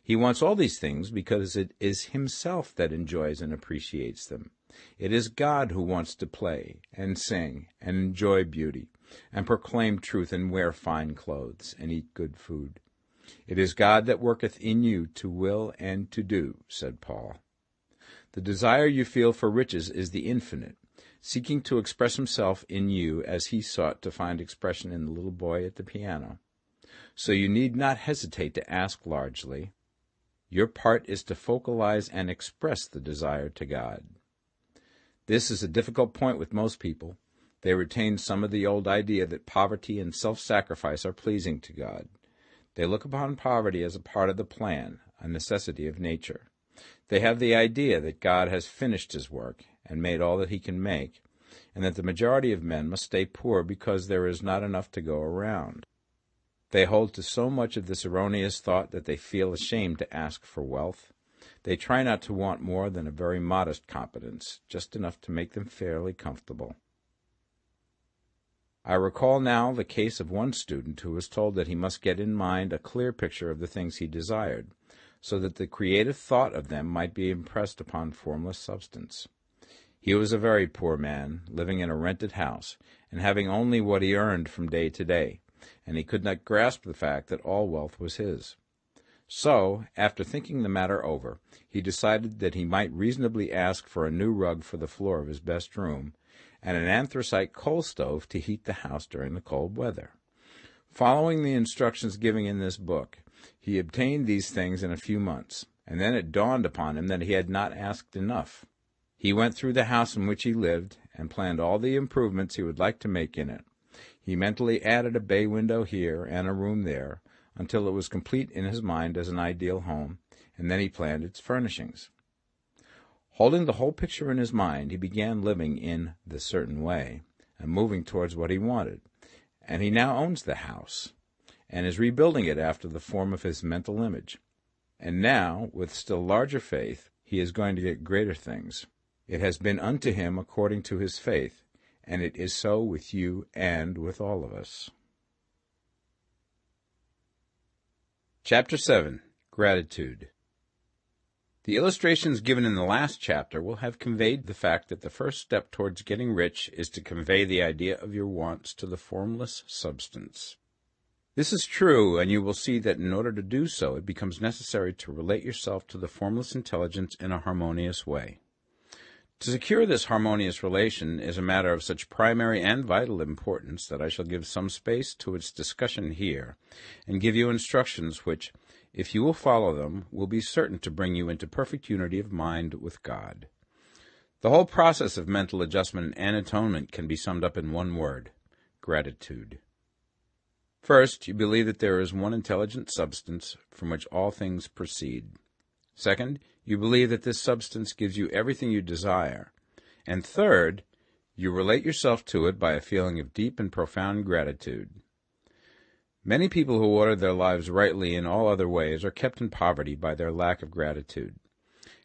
He wants all these things because it is himself that enjoys and appreciates them. It is God who wants to play and sing and enjoy beauty and proclaim truth and wear fine clothes and eat good food. It is God that worketh in you to will and to do, said Paul. The desire you feel for riches is the infinite, seeking to express himself in you as he sought to find expression in the little boy at the piano. So you need not hesitate to ask largely. Your part is to focalize and express the desire to God. This is a difficult point with most people. They retain some of the old idea that poverty and self-sacrifice are pleasing to God. They look upon poverty as a part of the plan, a necessity of nature. They have the idea that God has finished his work and made all that he can make, and that the majority of men must stay poor because there is not enough to go around. They hold to so much of this erroneous thought that they feel ashamed to ask for wealth. They try not to want more than a very modest competence, just enough to make them fairly comfortable. I recall now the case of one student who was told that he must get in mind a clear picture of the things he desired, so that the creative thought of them might be impressed upon formless substance. He was a very poor man, living in a rented house, and having only what he earned from day to day, and he could not grasp the fact that all wealth was his. So, after thinking the matter over, he decided that he might reasonably ask for a new rug for the floor of his best room, and an anthracite coal stove to heat the house during the cold weather. Following the instructions given in this book, he obtained these things in a few months, and then it dawned upon him that he had not asked enough. He went through the house in which he lived and planned all the improvements he would like to make in it. He mentally added a bay window here and a room there, until it was complete in his mind as an ideal home, and then he planned its furnishings. Holding the whole picture in his mind, he began living in the certain way, and moving towards what he wanted, and he now owns the house, and is rebuilding it after the form of his mental image. And now, with still larger faith, he is going to get greater things. It has been unto him according to his faith, and it is so with you and with all of us. Chapter 7. Gratitude. The illustrations given in the last chapter will have conveyed the fact that the first step towards getting rich is to convey the idea of your wants to the formless substance. This is true, and you will see that in order to do so, it becomes necessary to relate yourself to the formless intelligence in a harmonious way. To secure this harmonious relation is a matter of such primary and vital importance that I shall give some space to its discussion here, and give you instructions which, if you will follow them, will be certain to bring you into perfect unity of mind with God. The whole process of mental adjustment and atonement can be summed up in one word: gratitude. First, you believe that there is one intelligent substance from which all things proceed. Second, you believe that this substance gives you everything you desire. And third, you relate yourself to it by a feeling of deep and profound gratitude. Many people who order their lives rightly in all other ways are kept in poverty by their lack of gratitude.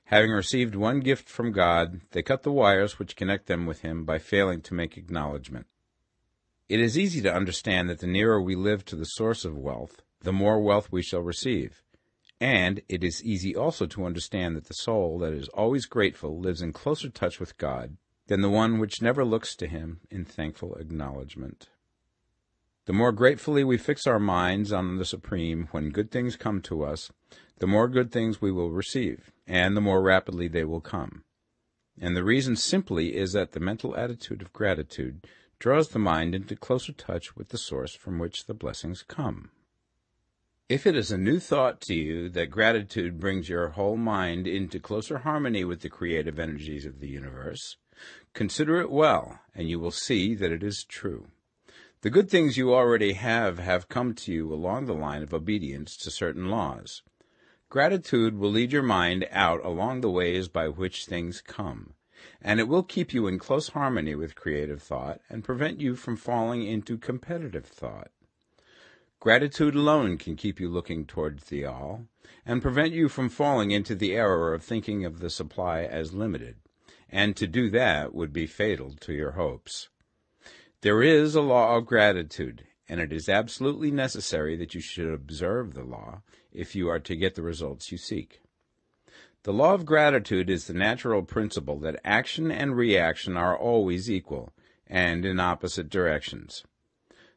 Having received one gift from God, they cut the wires which connect them with Him by failing to make acknowledgment. It is easy to understand that the nearer we live to the source of wealth, the more wealth we shall receive. And it is easy also to understand that the soul that is always grateful lives in closer touch with God than the one which never looks to Him in thankful acknowledgment. The more gratefully we fix our minds on the Supreme when good things come to us, the more good things we will receive, and the more rapidly they will come. And the reason simply is that the mental attitude of gratitude draws the mind into closer touch with the source from which the blessings come. If it is a new thought to you that gratitude brings your whole mind into closer harmony with the creative energies of the universe, consider it well, and you will see that it is true. The good things you already have come to you along the line of obedience to certain laws. Gratitude will lead your mind out along the ways by which things come, and it will keep you in close harmony with creative thought and prevent you from falling into competitive thought. Gratitude alone can keep you looking towards the all, and prevent you from falling into the error of thinking of the supply as limited, and to do that would be fatal to your hopes. There is a law of gratitude, and it is absolutely necessary that you should observe the law if you are to get the results you seek. The law of gratitude is the natural principle that action and reaction are always equal, and in opposite directions.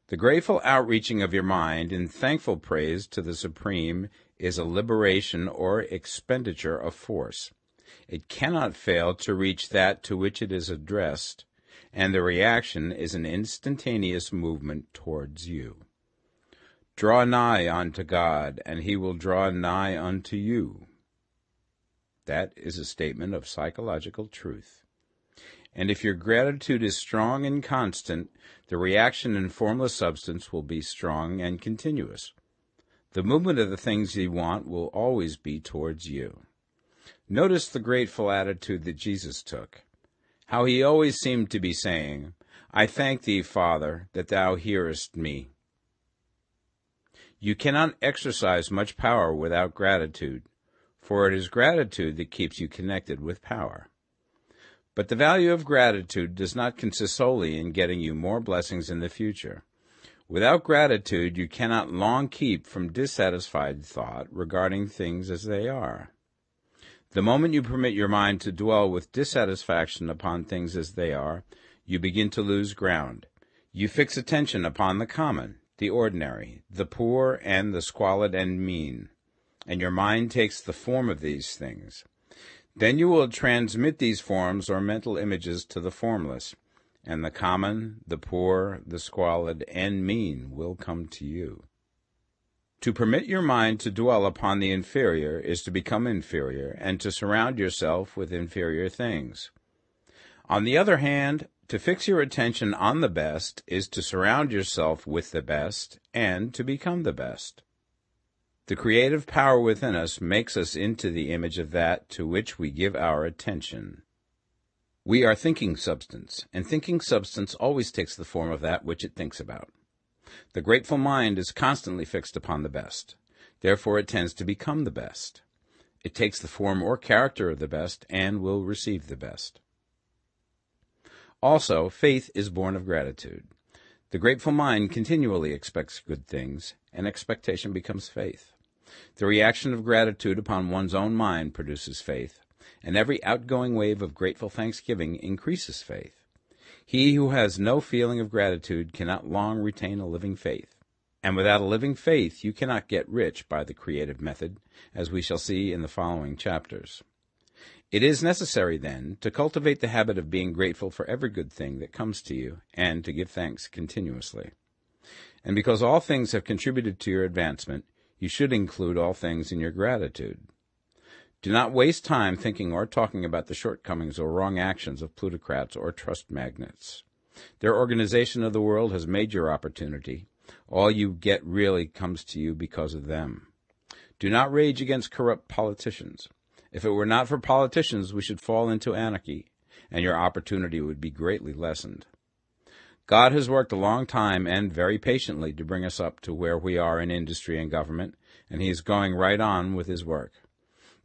The grateful outreaching of your mind in thankful praise to the Supreme is a liberation or expenditure of force. It cannot fail to reach that to which it is addressed, and the reaction is an instantaneous movement towards you. Draw nigh unto God, and he will draw nigh unto you. That is a statement of psychological truth. And if your gratitude is strong and constant, the reaction in formless substance will be strong and continuous. The movement of the things you want will always be towards you. Notice the grateful attitude that Jesus took. How he always seemed to be saying, I thank thee, Father, that thou hearest me. You cannot exercise much power without gratitude, for it is gratitude that keeps you connected with power. But the value of gratitude does not consist solely in getting you more blessings in the future. Without gratitude, you cannot long keep from dissatisfied thought regarding things as they are. The moment you permit your mind to dwell with dissatisfaction upon things as they are, you begin to lose ground. You fix attention upon the common, the ordinary, the poor, and the squalid and mean, and your mind takes the form of these things. Then you will transmit these forms or mental images to the formless, and the common, the poor, the squalid, and mean will come to you. To permit your mind to dwell upon the inferior is to become inferior, and to surround yourself with inferior things. On the other hand, to fix your attention on the best is to surround yourself with the best, and to become the best. The creative power within us makes us into the image of that to which we give our attention. We are thinking substance, and thinking substance always takes the form of that which it thinks about. The grateful mind is constantly fixed upon the best. Therefore it tends to become the best. It takes the form or character of the best and will receive the best. Also, faith is born of gratitude. The grateful mind continually expects good things, and expectation becomes faith. The reaction of gratitude upon one's own mind produces faith, and every outgoing wave of grateful thanksgiving increases faith. He who has no feeling of gratitude cannot long retain a living faith. And without a living faith, you cannot get rich by the creative method, as we shall see in the following chapters. It is necessary, then, to cultivate the habit of being grateful for every good thing that comes to you, and to give thanks continuously. And because all things have contributed to your advancement, you should include all things in your gratitude. Do not waste time thinking or talking about the shortcomings or wrong actions of plutocrats or trust magnates. Their organization of the world has made your opportunity. All you get really comes to you because of them. Do not rage against corrupt politicians. If it were not for politicians, we should fall into anarchy, and your opportunity would be greatly lessened. God has worked a long time and very patiently to bring us up to where we are in industry and government, and he is going right on with his work.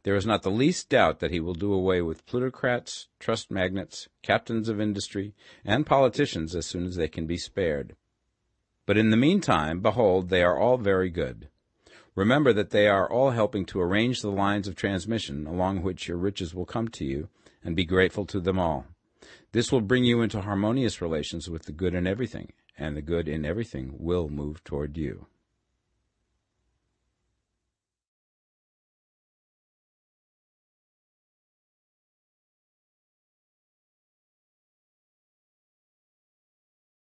There is not the least doubt that he will do away with plutocrats, trust magnates, captains of industry, and politicians as soon as they can be spared. But in the meantime, behold, they are all very good. Remember that they are all helping to arrange the lines of transmission along which your riches will come to you, and be grateful to them all. This will bring you into harmonious relations with the good in everything, and the good in everything will move toward you.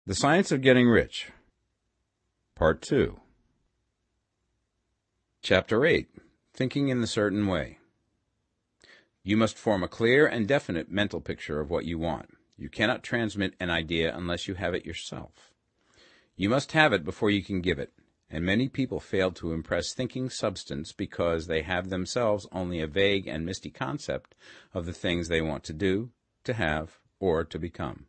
The Science of Getting Rich, Part 2. Chapter 8. Thinking in the Certain Way. You must form a clear and definite mental picture of what you want. You cannot transmit an idea unless you have it yourself. You must have it before you can give it, and many people fail to impress thinking substance because they have themselves only a vague and misty concept of the things they want to do, to have, or to become.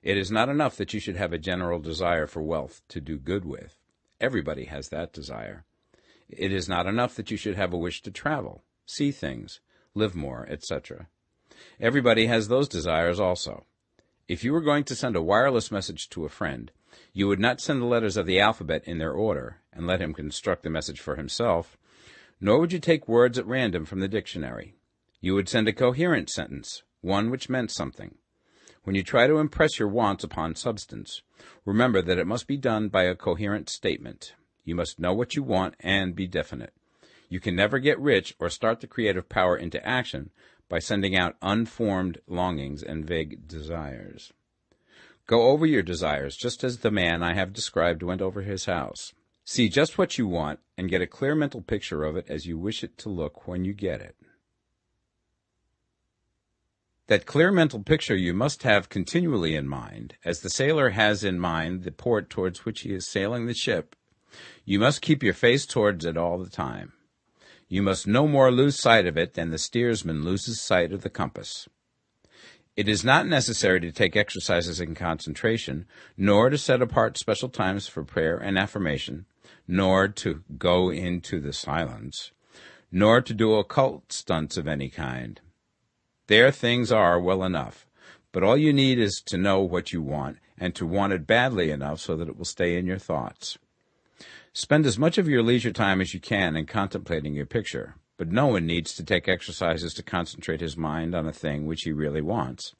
It is not enough that you should have a general desire for wealth to do good with. Everybody has that desire. It is not enough that you should have a wish to travel, see things, live more, etc. Everybody has those desires also. If you were going to send a wireless message to a friend, you would not send the letters of the alphabet in their order and let him construct the message for himself, nor would you take words at random from the dictionary. You would send a coherent sentence, one which meant something. When you try to impress your wants upon substance, remember that it must be done by a coherent statement. You must know what you want and be definite. You can never get rich or start the creative power into action by sending out unformed longings and vague desires. Go over your desires just as the man I have described went over his house. See just what you want and get a clear mental picture of it as you wish it to look when you get it. That clear mental picture you must have continually in mind, as the sailor has in mind the port towards which he is sailing the ship. You must keep your face towards it all the time. You must no more lose sight of it than the steersman loses sight of the compass. It is not necessary to take exercises in concentration, nor to set apart special times for prayer and affirmation, nor to go into the silence, nor to do occult stunts of any kind. There things are well enough, but all you need is to know what you want, and to want it badly enough so that it will stay in your thoughts. Spend as much of your leisure time as you can in contemplating your picture, but no one needs to take exercises to concentrate his mind on a thing which he really wants.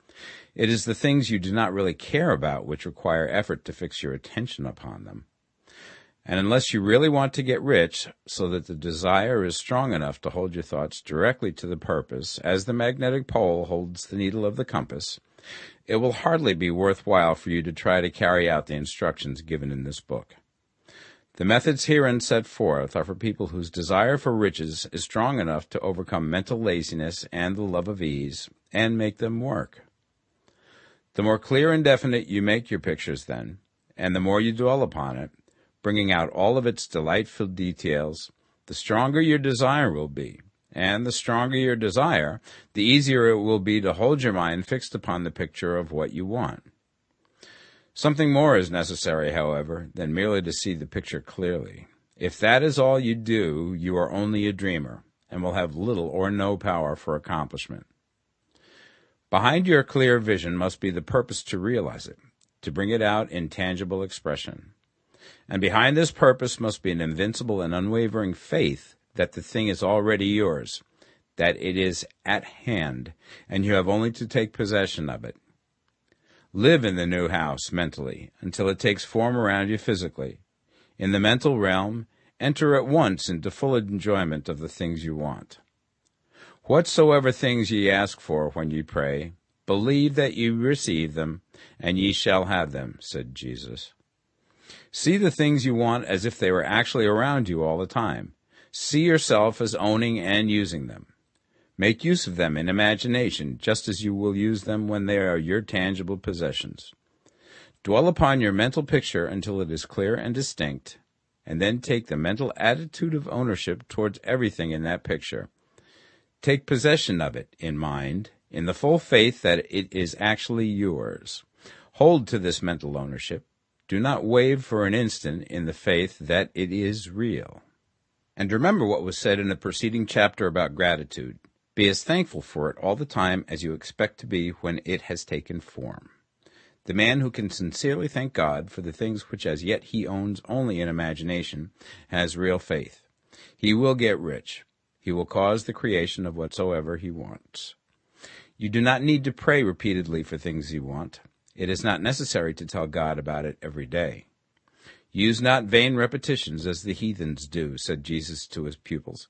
It is the things you do not really care about which require effort to fix your attention upon them. And unless you really want to get rich, so that the desire is strong enough to hold your thoughts directly to the purpose, as the magnetic pole holds the needle of the compass, it will hardly be worthwhile for you to try to carry out the instructions given in this book. The methods herein set forth are for people whose desire for riches is strong enough to overcome mental laziness and the love of ease, and make them work. The more clear and definite you make your pictures then, and the more you dwell upon it, bringing out all of its delightful details, the stronger your desire will be, and the stronger your desire, the easier it will be to hold your mind fixed upon the picture of what you want. Something more is necessary, however, than merely to see the picture clearly. If that is all you do, you are only a dreamer, and will have little or no power for accomplishment. Behind your clear vision must be the purpose to realize it, to bring it out in tangible expression. And behind this purpose must be an invincible and unwavering faith that the thing is already yours, that it is at hand, and you have only to take possession of it. Live in the new house mentally until it takes form around you physically. In the mental realm, enter at once into full enjoyment of the things you want. Whatsoever things ye ask for when ye pray, believe that ye receive them, and ye shall have them, said Jesus. See the things you want as if they were actually around you all the time. See yourself as owning and using them. Make use of them in imagination, just as you will use them when they are your tangible possessions. Dwell upon your mental picture until it is clear and distinct, and then take the mental attitude of ownership towards everything in that picture. Take possession of it in mind, in the full faith that it is actually yours. Hold to this mental ownership. Do not waver for an instant in the faith that it is real. And remember what was said in the preceding chapter about gratitude. Be as thankful for it all the time as you expect to be when it has taken form. The man who can sincerely thank God for the things which as yet he owns only in imagination has real faith. He will get rich. He will cause the creation of whatsoever he wants. You do not need to pray repeatedly for things you want. It is not necessary to tell God about it every day. Use not vain repetitions as the heathens do, said Jesus to his pupils.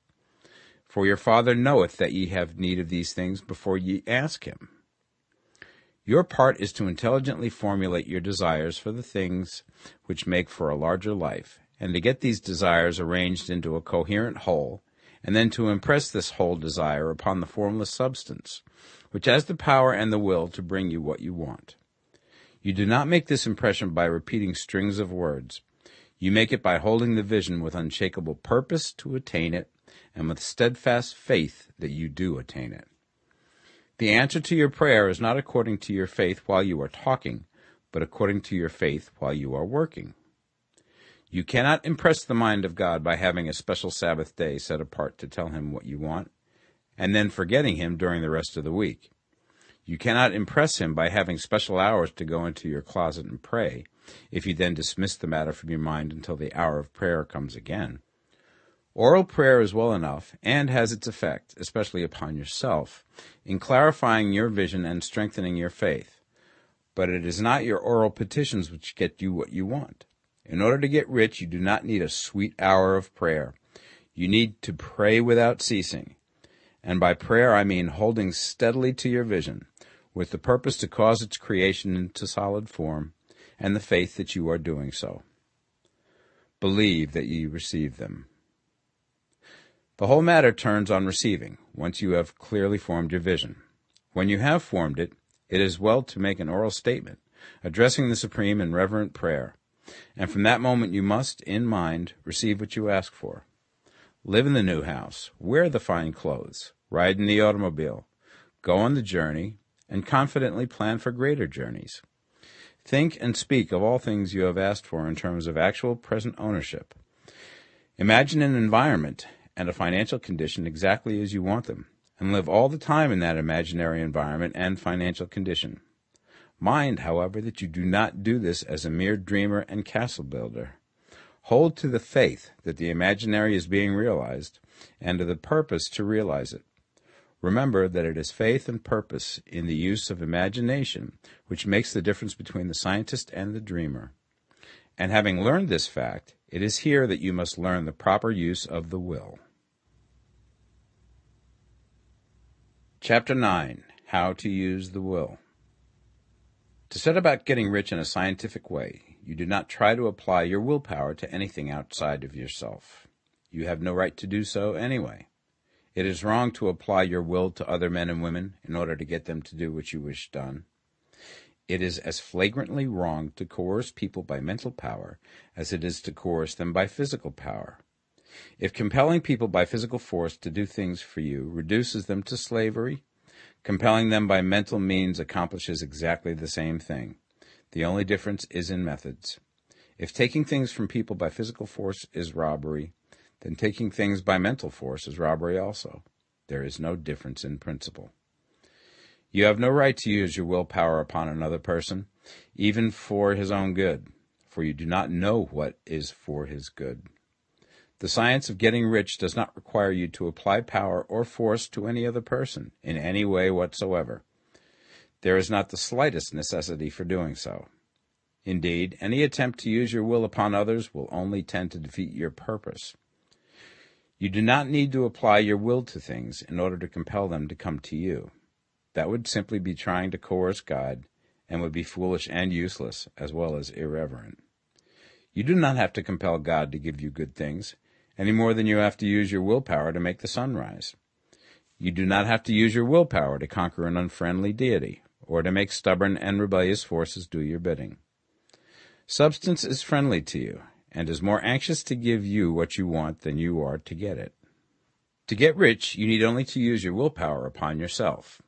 For your Father knoweth that ye have need of these things before ye ask him. Your part is to intelligently formulate your desires for the things which make for a larger life, and to get these desires arranged into a coherent whole, and then to impress this whole desire upon the formless substance, which has the power and the will to bring you what you want. You do not make this impression by repeating strings of words. You make it by holding the vision with unshakable purpose to attain it, and with steadfast faith that you do attain it. The answer to your prayer is not according to your faith while you are talking, but according to your faith while you are working. You cannot impress the mind of God by having a special Sabbath day set apart to tell him what you want, and then forgetting him during the rest of the week. You cannot impress him by having special hours to go into your closet and pray, if you then dismiss the matter from your mind until the hour of prayer comes again. Oral prayer is well enough, and has its effect, especially upon yourself, in clarifying your vision and strengthening your faith. But it is not your oral petitions which get you what you want. In order to get rich, you do not need a sweet hour of prayer. You need to pray without ceasing. And by prayer I mean holding steadily to your vision, with the purpose to cause its creation into solid form, and the faith that you are doing so. Believe that ye receive them. The whole matter turns on receiving, once you have clearly formed your vision. When you have formed it, it is well to make an oral statement, addressing the Supreme in reverent prayer, and from that moment you must, in mind, receive what you ask for. Live in the new house, wear the fine clothes, ride in the automobile, go on the journey, and confidently plan for greater journeys. Think and speak of all things you have asked for in terms of actual present ownership. Imagine an environment and a financial condition exactly as you want them, and live all the time in that imaginary environment and financial condition. Mind, however, that you do not do this as a mere dreamer and castle builder. Hold to the faith that the imaginary is being realized, and to the purpose to realize it. Remember that it is faith and purpose in the use of imagination which makes the difference between the scientist and the dreamer. And having learned this fact, it is here that you must learn the proper use of the will. Chapter 9. How to Use the Will. To set about getting rich in a scientific way, you do not try to apply your willpower to anything outside of yourself. You have no right to do so anyway. It is wrong to apply your will to other men and women in order to get them to do what you wish done. It is as flagrantly wrong to coerce people by mental power as it is to coerce them by physical power. If compelling people by physical force to do things for you reduces them to slavery, compelling them by mental means accomplishes exactly the same thing. The only difference is in methods. If taking things from people by physical force is robbery, then taking things by mental force is robbery also. There is no difference in principle. You have no right to use your willpower upon another person, even for his own good, for you do not know what is for his good. The science of getting rich does not require you to apply power or force to any other person in any way whatsoever. There is not the slightest necessity for doing so. Indeed, any attempt to use your will upon others will only tend to defeat your purpose. You do not need to apply your will to things in order to compel them to come to you. That would simply be trying to coerce God, and would be foolish and useless, as well as irreverent. You do not have to compel God to give you good things, any more than you have to use your willpower to make the sun rise. You do not have to use your willpower to conquer an unfriendly deity, or to make stubborn and rebellious forces do your bidding. Substance is friendly to you, and is more anxious to give you what you want than you are to get it. To get rich, you need only to use your willpower upon yourself.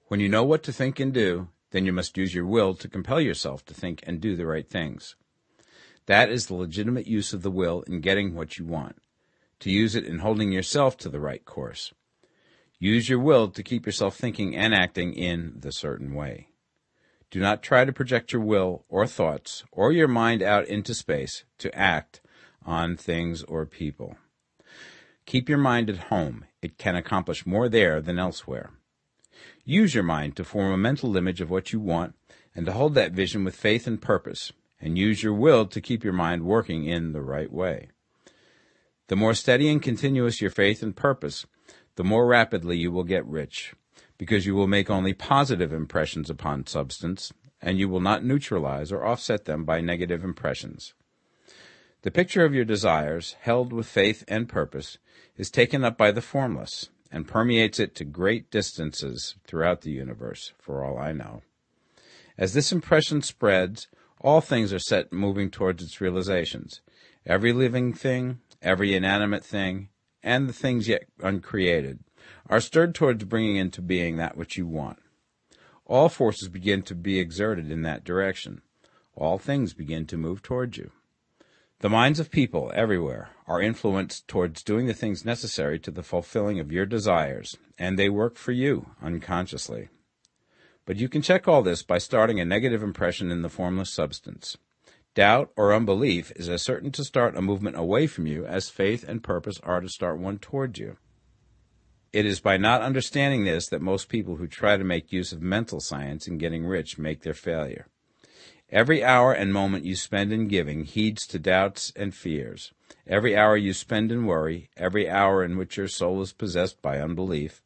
When you know what to think and do, then you must use your will to compel yourself to think and do the right things. That is the legitimate use of the will in getting what you want, to use it in holding yourself to the right course. Use your will to keep yourself thinking and acting in the certain way. Do not try to project your will or thoughts or your mind out into space to act on things or people. Keep your mind at home. It can accomplish more there than elsewhere. Use your mind to form a mental image of what you want and to hold that vision with faith and purpose, and use your will to keep your mind working in the right way. The more steady and continuous your faith and purpose, the more rapidly you will get rich, because you will make only positive impressions upon substance, and you will not neutralize or offset them by negative impressions. The picture of your desires, held with faith and purpose, is taken up by the formless, and permeates it to great distances throughout the universe, for all I know. As this impression spreads, all things are set moving towards its realizations. Every living thing, every inanimate thing, and the things yet uncreated, are stirred towards bringing into being that which you want. All forces begin to be exerted in that direction. All things begin to move towards you. The minds of people everywhere are influenced towards doing the things necessary to the fulfilling of your desires, and they work for you unconsciously. But you can check all this by starting a negative impression in the formless substance. Doubt or unbelief is as certain to start a movement away from you as faith and purpose are to start one towards you. It is by not understanding this that most people who try to make use of mental science in getting rich make their failure. Every hour and moment you spend in giving heeds to doubts and fears. Every hour you spend in worry, every hour in which your soul is possessed by unbelief,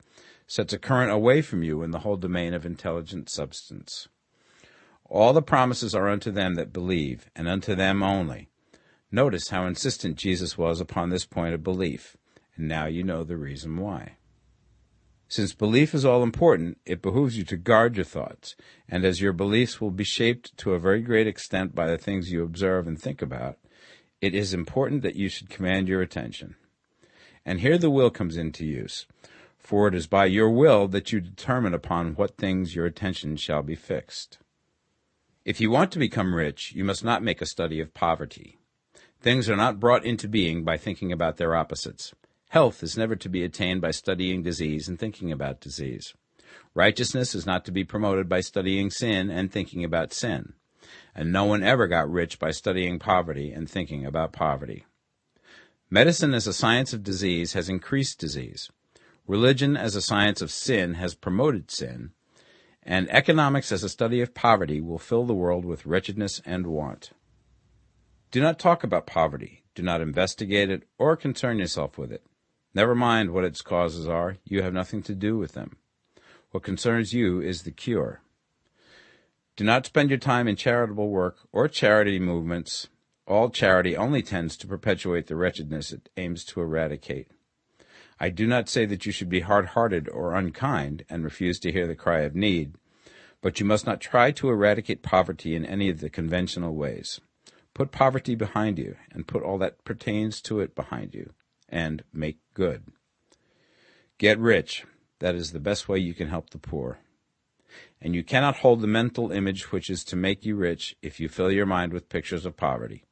sets a current away from you in the whole domain of intelligent substance. All the promises are unto them that believe, and unto them only. Notice how insistent Jesus was upon this point of belief, and now you know the reason why. Since belief is all important, it behooves you to guard your thoughts, and as your beliefs will be shaped to a very great extent by the things you observe and think about, it is important that you should command your attention. And here the will comes into use, for it is by your will that you determine upon what things your attention shall be fixed. If you want to become rich, you must not make a study of poverty. Things are not brought into being by thinking about their opposites. Health is never to be attained by studying disease and thinking about disease. Righteousness is not to be promoted by studying sin and thinking about sin. And no one ever got rich by studying poverty and thinking about poverty. Medicine as a science of disease has increased disease. Religion as a science of sin has promoted sin. And economics as a study of poverty will fill the world with wretchedness and want. Do not talk about poverty. Do not investigate it or concern yourself with it. Never mind what its causes are. You have nothing to do with them. What concerns you is the cure. Do not spend your time in charitable work or charity movements. All charity only tends to perpetuate the wretchedness it aims to eradicate. I do not say that you should be hard-hearted or unkind and refuse to hear the cry of need, but you must not try to eradicate poverty in any of the conventional ways. Put poverty behind you, and put all that pertains to it behind you, and make good. Get rich. That is the best way you can help the poor. And you cannot hold the mental image which is to make you rich if you fill your mind with pictures of poverty.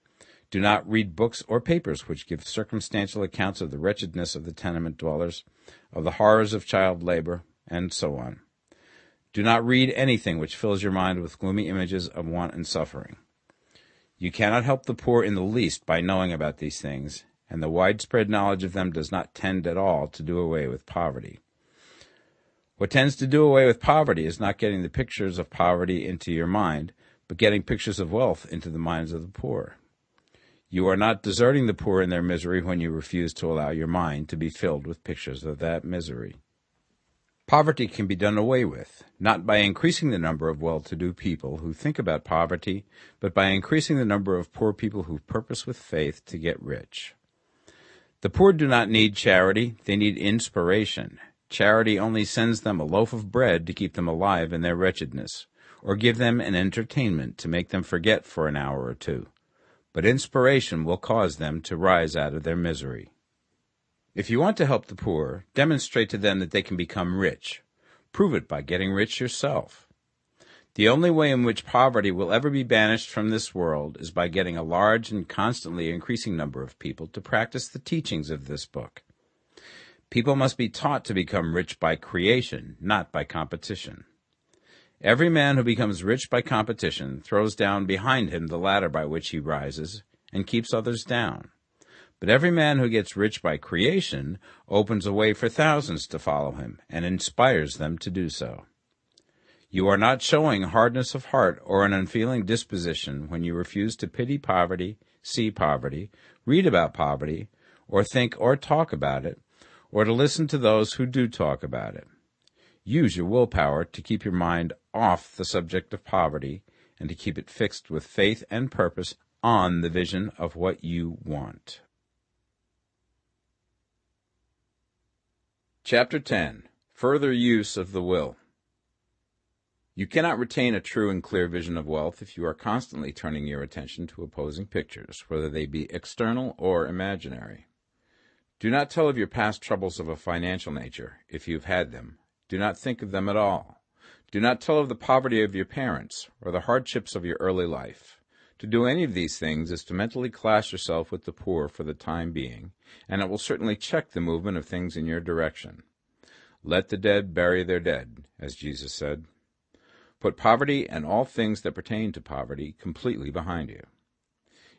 Do not read books or papers which give circumstantial accounts of the wretchedness of the tenement dwellers, of the horrors of child labor, and so on. Do not read anything which fills your mind with gloomy images of want and suffering. You cannot help the poor in the least by knowing about these things, and the widespread knowledge of them does not tend at all to do away with poverty. What tends to do away with poverty is not getting the pictures of poverty into your mind, but getting pictures of wealth into the minds of the poor. You are not deserting the poor in their misery when you refuse to allow your mind to be filled with pictures of that misery. Poverty can be done away with, not by increasing the number of well-to-do people who think about poverty, but by increasing the number of poor people who purpose with faith to get rich. The poor do not need charity, they need inspiration. Charity only sends them a loaf of bread to keep them alive in their wretchedness, or give them an entertainment to make them forget for an hour or two. But inspiration will cause them to rise out of their misery. If you want to help the poor, demonstrate to them that they can become rich. Prove it by getting rich yourself. The only way in which poverty will ever be banished from this world is by getting a large and constantly increasing number of people to practice the teachings of this book. People must be taught to become rich by creation, not by competition. Every man who becomes rich by competition throws down behind him the ladder by which he rises and keeps others down. But every man who gets rich by creation opens a way for thousands to follow him and inspires them to do so. You are not showing hardness of heart or an unfeeling disposition when you refuse to pity poverty, see poverty, read about poverty, or think or talk about it, or to listen to those who do talk about it. Use your willpower to keep your mind off the subject of poverty and to keep it fixed with faith and purpose on the vision of what you want. Chapter 10. Further Use of the Will. You cannot retain a true and clear vision of wealth if you are constantly turning your attention to opposing pictures, whether they be external or imaginary. Do not tell of your past troubles of a financial nature, if you've had them. Do not think of them at all. Do not tell of the poverty of your parents or the hardships of your early life. To do any of these things is to mentally class yourself with the poor for the time being, and it will certainly check the movement of things in your direction. Let the dead bury their dead, as Jesus said. Put poverty and all things that pertain to poverty completely behind you.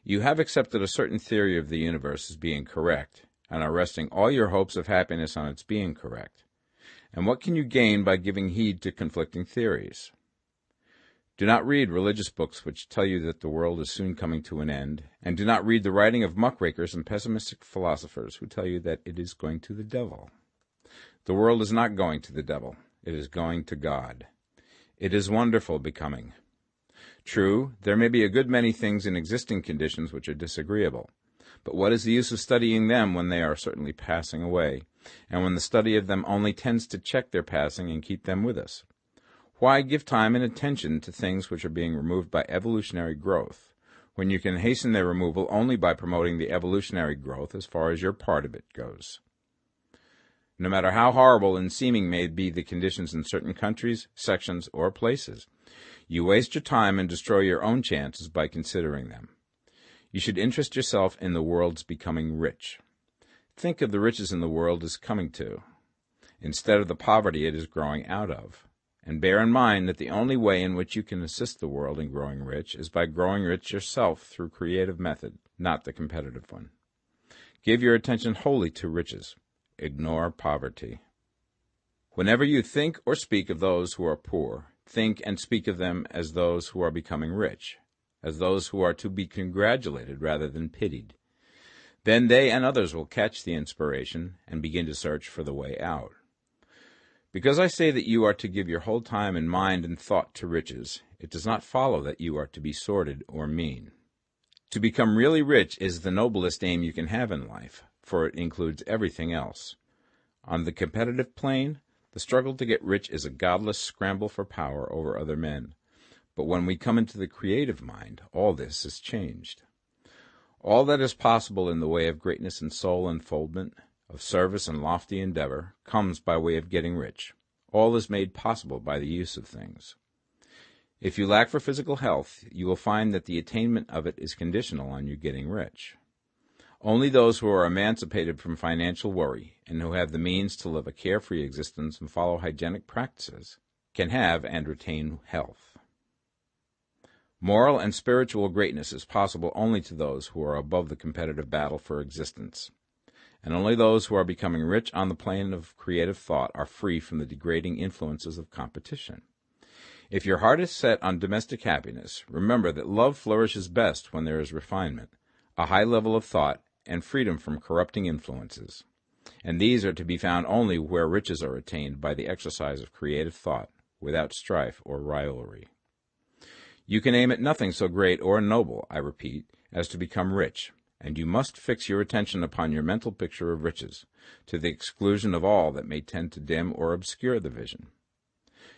You have accepted a certain theory of the universe as being correct, and are resting all your hopes of happiness on its being correct. And what can you gain by giving heed to conflicting theories? Do not read religious books which tell you that the world is soon coming to an end, and do not read the writing of muckrakers and pessimistic philosophers who tell you that it is going to the devil. The world is not going to the devil. It is going to God. It is wonderful becoming. True, there may be a good many things in existing conditions which are disagreeable, but what is the use of studying them when they are certainly passing away, and when the study of them only tends to check their passing and keep them with us? Why give time and attention to things which are being removed by evolutionary growth, when you can hasten their removal only by promoting the evolutionary growth as far as your part of it goes? No matter how horrible and seeming may be the conditions in certain countries, sections, or places, you waste your time and destroy your own chances by considering them. You should interest yourself in the world's becoming rich. Think of the riches in the world is coming to, instead of the poverty it is growing out of. And bear in mind that the only way in which you can assist the world in growing rich is by growing rich yourself through creative method, not the competitive one. Give your attention wholly to riches. Ignore poverty. Whenever you think or speak of those who are poor, think and speak of them as those who are becoming rich, as those who are to be congratulated rather than pitied. Then they and others will catch the inspiration and begin to search for the way out. Because I say that you are to give your whole time and mind and thought to riches, it does not follow that you are to be sordid or mean. To become really rich is the noblest aim you can have in life, for it includes everything else. On the competitive plane, the struggle to get rich is a godless scramble for power over other men. But when we come into the creative mind, all this is changed. All that is possible in the way of greatness and soul unfoldment, of service and lofty endeavor, comes by way of getting rich. All is made possible by the use of things. If you lack for physical health, you will find that the attainment of it is conditional on you getting rich. Only those who are emancipated from financial worry and who have the means to live a carefree existence and follow hygienic practices can have and retain health. Moral and spiritual greatness is possible only to those who are above the competitive battle for existence. And only those who are becoming rich on the plane of creative thought are free from the degrading influences of competition. If your heart is set on domestic happiness, remember that love flourishes best when there is refinement, a high level of thought, and freedom from corrupting influences. And these are to be found only where riches are attained by the exercise of creative thought, without strife or rivalry. You can aim at nothing so great or noble, I repeat, as to become rich, and you must fix your attention upon your mental picture of riches, to the exclusion of all that may tend to dim or obscure the vision.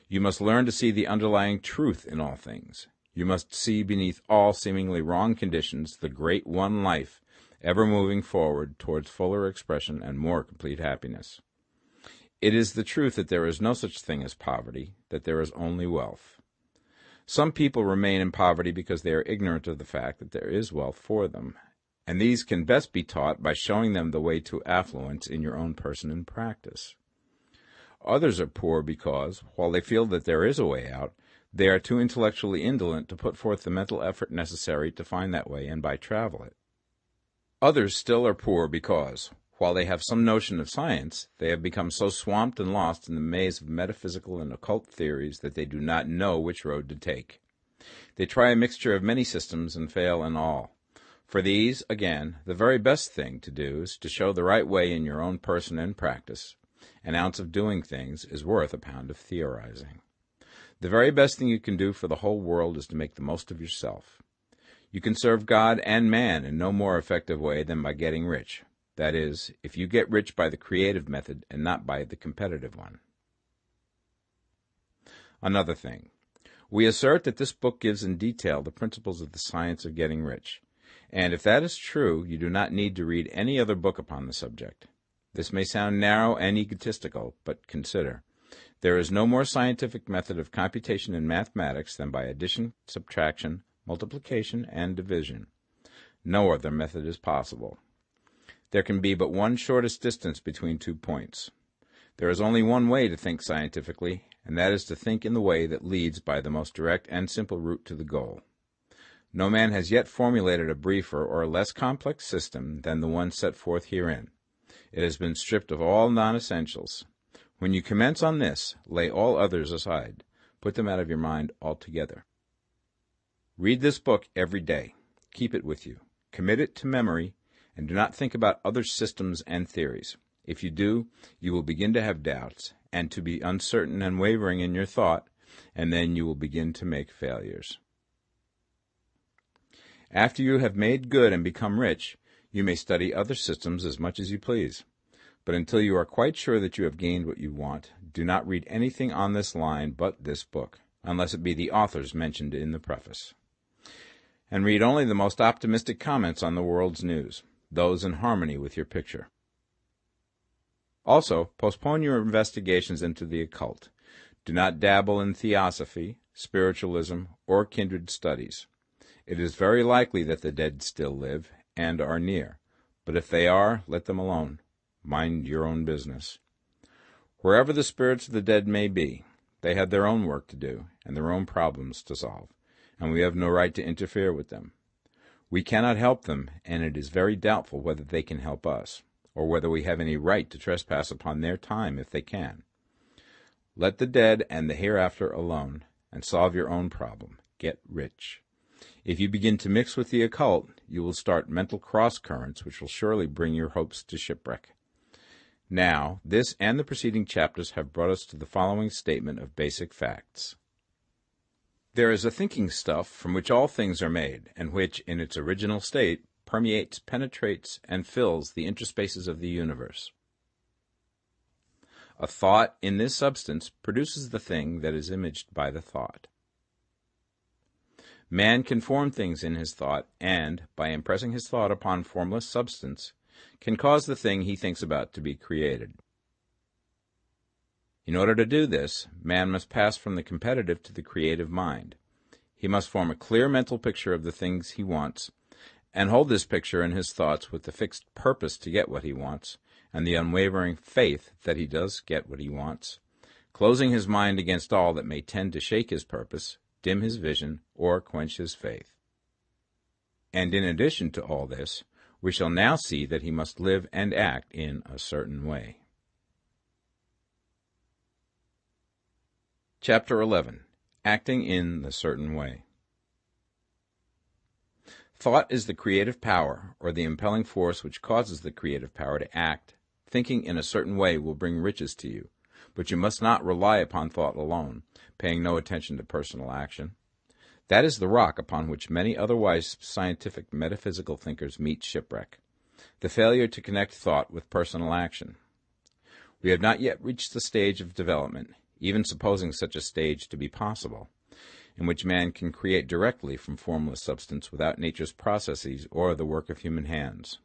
You must learn to see the underlying truth in all things. You must see beneath all seemingly wrong conditions the great one life, ever moving forward towards fuller expression and more complete happiness. It is the truth that there is no such thing as poverty, that there is only wealth. Some people remain in poverty because they are ignorant of the fact that there is wealth for them, and these can best be taught by showing them the way to affluence in your own person and practice. Others are poor because, while they feel that there is a way out, they are too intellectually indolent to put forth the mental effort necessary to find that way and by travel it. Others still are poor because, while they have some notion of science, they have become so swamped and lost in the maze of metaphysical and occult theories that they do not know which road to take. They try a mixture of many systems and fail in all. For these, again, the very best thing to do is to show the right way in your own person and practice. An ounce of doing things is worth a pound of theorizing. The very best thing you can do for the whole world is to make the most of yourself. You can serve God and man in no more effective way than by getting rich. That is, if you get rich by the creative method and not by the competitive one. Another thing. We assert that this book gives in detail the principles of the science of getting rich. And if that is true, you do not need to read any other book upon the subject. This may sound narrow and egotistical, but consider. There is no more scientific method of computation in mathematics than by addition, subtraction, multiplication, and division. No other method is possible. There can be but one shortest distance between 2 points. There is only one way to think scientifically, and that is to think in the way that leads by the most direct and simple route to the goal. No man has yet formulated a briefer or less complex system than the one set forth herein. It has been stripped of all non-essentials. When you commence on this, lay all others aside. Put them out of your mind altogether. Read this book every day. Keep it with you. Commit it to memory, and do not think about other systems and theories. If you do, you will begin to have doubts, and to be uncertain and wavering in your thought, and then you will begin to make failures. After you have made good and become rich, you may study other systems as much as you please. But until you are quite sure that you have gained what you want, do not read anything on this line but this book, unless it be the authors mentioned in the preface. And read only the most optimistic comments on the world's news, those in harmony with your picture. Also, postpone your investigations into the occult. Do not dabble in theosophy, spiritualism, or kindred studies. It is very likely that the dead still live and are near, but if they are, let them alone. Mind your own business. Wherever the spirits of the dead may be, they have their own work to do and their own problems to solve, and we have no right to interfere with them. We cannot help them, and it is very doubtful whether they can help us, or whether we have any right to trespass upon their time if they can. Let the dead and the hereafter alone, and solve your own problem. Get rich. If you begin to mix with the occult, you will start mental cross-currents which will surely bring your hopes to shipwreck. Now, this and the preceding chapters have brought us to the following statement of basic facts. There is a thinking stuff from which all things are made, and which, in its original state, permeates, penetrates, and fills the interspaces of the universe. A thought in this substance produces the thing that is imaged by the thought. Man can form things in his thought, and, by impressing his thought upon formless substance, can cause the thing he thinks about to be created. In order to do this, man must pass from the competitive to the creative mind. He must form a clear mental picture of the things he wants, and hold this picture in his thoughts with the fixed purpose to get what he wants, and the unwavering faith that he does get what he wants, closing his mind against all that may tend to shake his purpose, dim his vision, or quench his faith. And in addition to all this, we shall now see that he must live and act in a certain way. Chapter 11. Acting in the Certain Way. Thought is the creative power, or the impelling force which causes the creative power to act. Thinking in a certain way will bring riches to you, but you must not rely upon thought alone, paying no attention to personal action. That is the rock upon which many otherwise scientific metaphysical thinkers meet shipwreck, the failure to connect thought with personal action. We have not yet reached the stage of development, even supposing such a stage to be possible, in which man can create directly from formless substance without nature's processes or the work of human hands.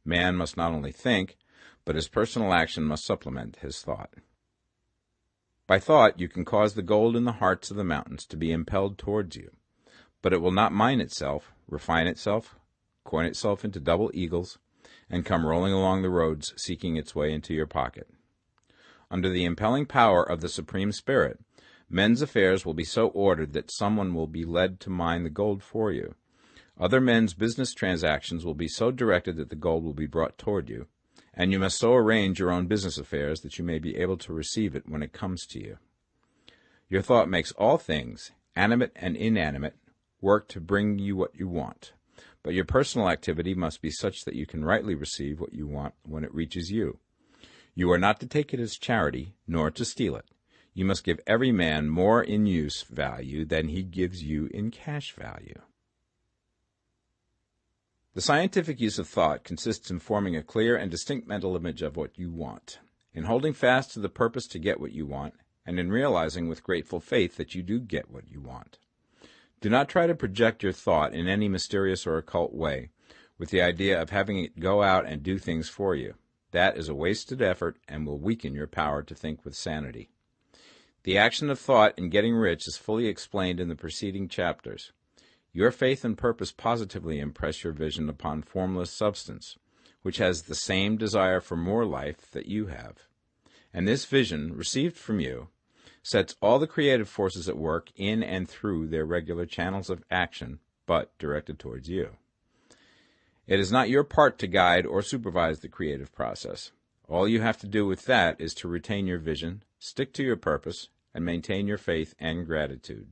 Man must not only think, but his personal action must supplement his thought. By thought you can cause the gold in the hearts of the mountains to be impelled towards you, but it will not mine itself, refine itself, coin itself into double eagles, and come rolling along the roads seeking its way into your pocket. Under the impelling power of the Supreme Spirit, men's affairs will be so ordered that someone will be led to mine the gold for you. Other men's business transactions will be so directed that the gold will be brought toward you, and you must so arrange your own business affairs that you may be able to receive it when it comes to you. Your thought makes all things, animate and inanimate, work to bring you what you want, but your personal activity must be such that you can rightly receive what you want when it reaches you. You are not to take it as charity, nor to steal it. You must give every man more in use value than he gives you in cash value. The scientific use of thought consists in forming a clear and distinct mental image of what you want, in holding fast to the purpose to get what you want, and in realizing with grateful faith that you do get what you want. Do not try to project your thought in any mysterious or occult way, with the idea of having it go out and do things for you. That is a wasted effort and will weaken your power to think with sanity. The action of thought in getting rich is fully explained in the preceding chapters. Your faith and purpose positively impress your vision upon formless substance, which has the same desire for more life that you have. And this vision, received from you, sets all the creative forces at work in and through their regular channels of action, but directed towards you. It is not your part to guide or supervise the creative process. All you have to do with that is to retain your vision, stick to your purpose, and maintain your faith and gratitude.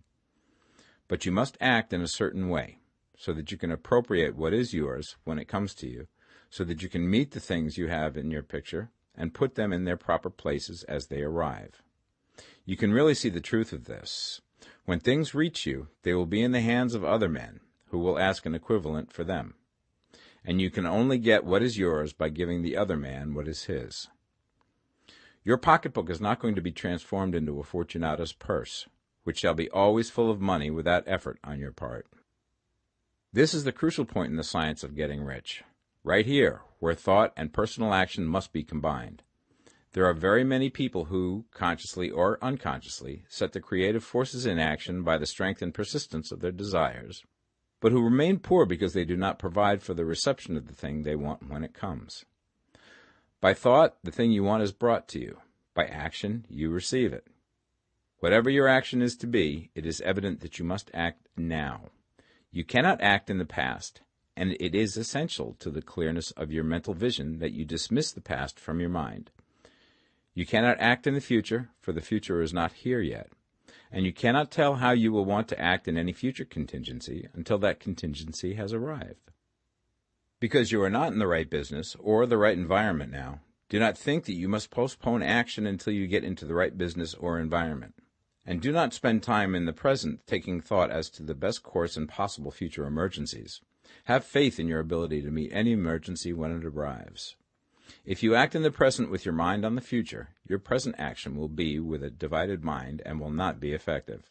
But you must act in a certain way, so that you can appropriate what is yours when it comes to you, so that you can meet the things you have in your picture and put them in their proper places as they arrive. You can really see the truth of this. When things reach you, they will be in the hands of other men, who will ask an equivalent for them. And you can only get what is yours by giving the other man what is his. Your pocketbook is not going to be transformed into a Fortunata's purse, which shall be always full of money without effort on your part. This is the crucial point in the science of getting rich, right here, where thought and personal action must be combined. There are very many people who, consciously or unconsciously, set the creative forces in action by the strength and persistence of their desires, but who remain poor because they do not provide for the reception of the thing they want when it comes. By thought, the thing you want is brought to you. By action, you receive it. Whatever your action is to be, it is evident that you must act now. You cannot act in the past, and it is essential to the clearness of your mental vision that you dismiss the past from your mind. You cannot act in the future, for the future is not here yet, and you cannot tell how you will want to act in any future contingency until that contingency has arrived. Because you are not in the right business or the right environment now, do not think that you must postpone action until you get into the right business or environment. And do not spend time in the present taking thought as to the best course in possible future emergencies. Have faith in your ability to meet any emergency when it arrives. If you act in the present with your mind on the future, your present action will be with a divided mind and will not be effective.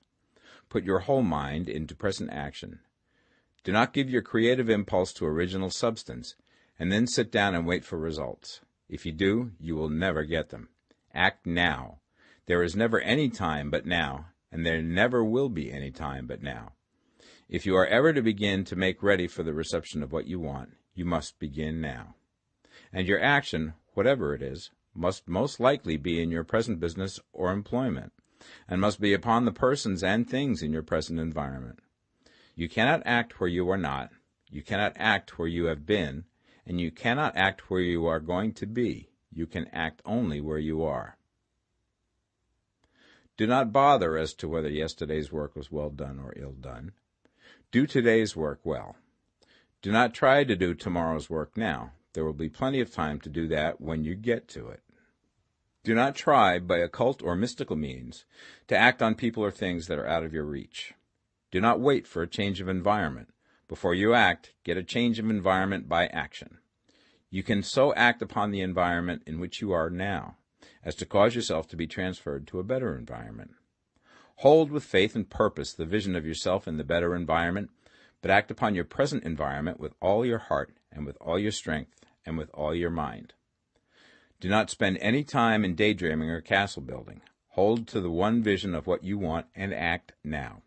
Put your whole mind into present action. Do not give your creative impulse to original substance, and then sit down and wait for results. If you do, you will never get them. Act now. There is never any time but now, and there never will be any time but now. If you are ever to begin to make ready for the reception of what you want, you must begin now. And your action, whatever it is, must most likely be in your present business or employment, and must be upon the persons and things in your present environment. You cannot act where you are not, you cannot act where you have been, and you cannot act where you are going to be. You can act only where you are. Do not bother as to whether yesterday's work was well done or ill done. Do today's work well. Do not try to do tomorrow's work now. There will be plenty of time to do that when you get to it. Do not try, by occult or mystical means, to act on people or things that are out of your reach. Do not wait for a change of environment. Before you act, get a change of environment by action. You can so act upon the environment in which you are now as to cause yourself to be transferred to a better environment. Hold with faith and purpose the vision of yourself in the better environment, but act upon your present environment with all your heart and with all your strength and with all your mind. Do not spend any time in daydreaming or castle building. Hold to the one vision of what you want and act now.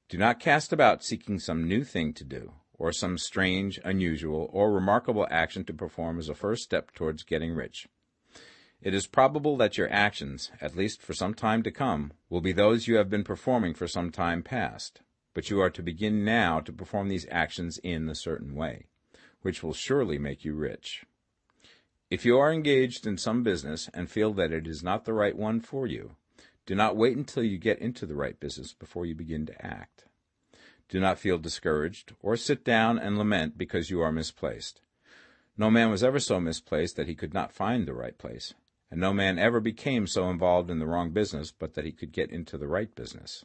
Do not cast about seeking some new thing to do, or some strange, unusual, or remarkable action to perform as a first step towards getting rich. It is probable that your actions, at least for some time to come, will be those you have been performing for some time past. but you are to begin now to perform these actions in a certain way, which will surely make you rich. If you are engaged in some business and feel that it is not the right one for you, do not wait until you get into the right business before you begin to act. Do not feel discouraged or sit down and lament because you are misplaced. No man was ever so misplaced that he could not find the right place, and no man ever became so involved in the wrong business but that he could get into the right business.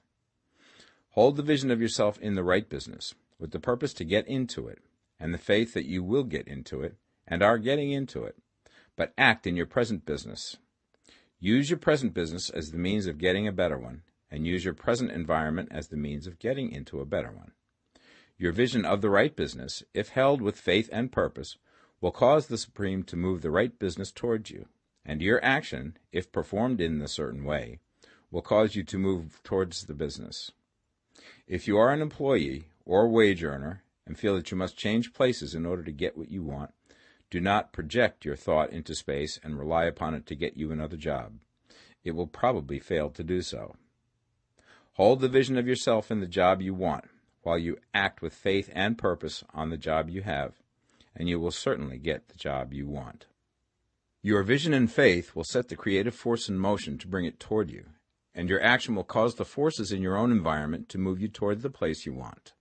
Hold the vision of yourself in the right business, with the purpose to get into it, and the faith that you will get into it, and are getting into it, but act in your present business. Use your present business as the means of getting a better one, and use your present environment as the means of getting into a better one. Your vision of the right business, if held with faith and purpose, will cause the Supreme to move the right business towards you, and your action, if performed in a certain way, will cause you to move towards the business. If you are an employee or wage earner and feel that you must change places in order to get what you want, do not project your thought into space and rely upon it to get you another job. It will probably fail to do so. Hold the vision of yourself in the job you want, while you act with faith and purpose on the job you have, and you will certainly get the job you want. Your vision and faith will set the creative force in motion to bring it toward you, and your action will cause the forces in your own environment to move you toward the place you want.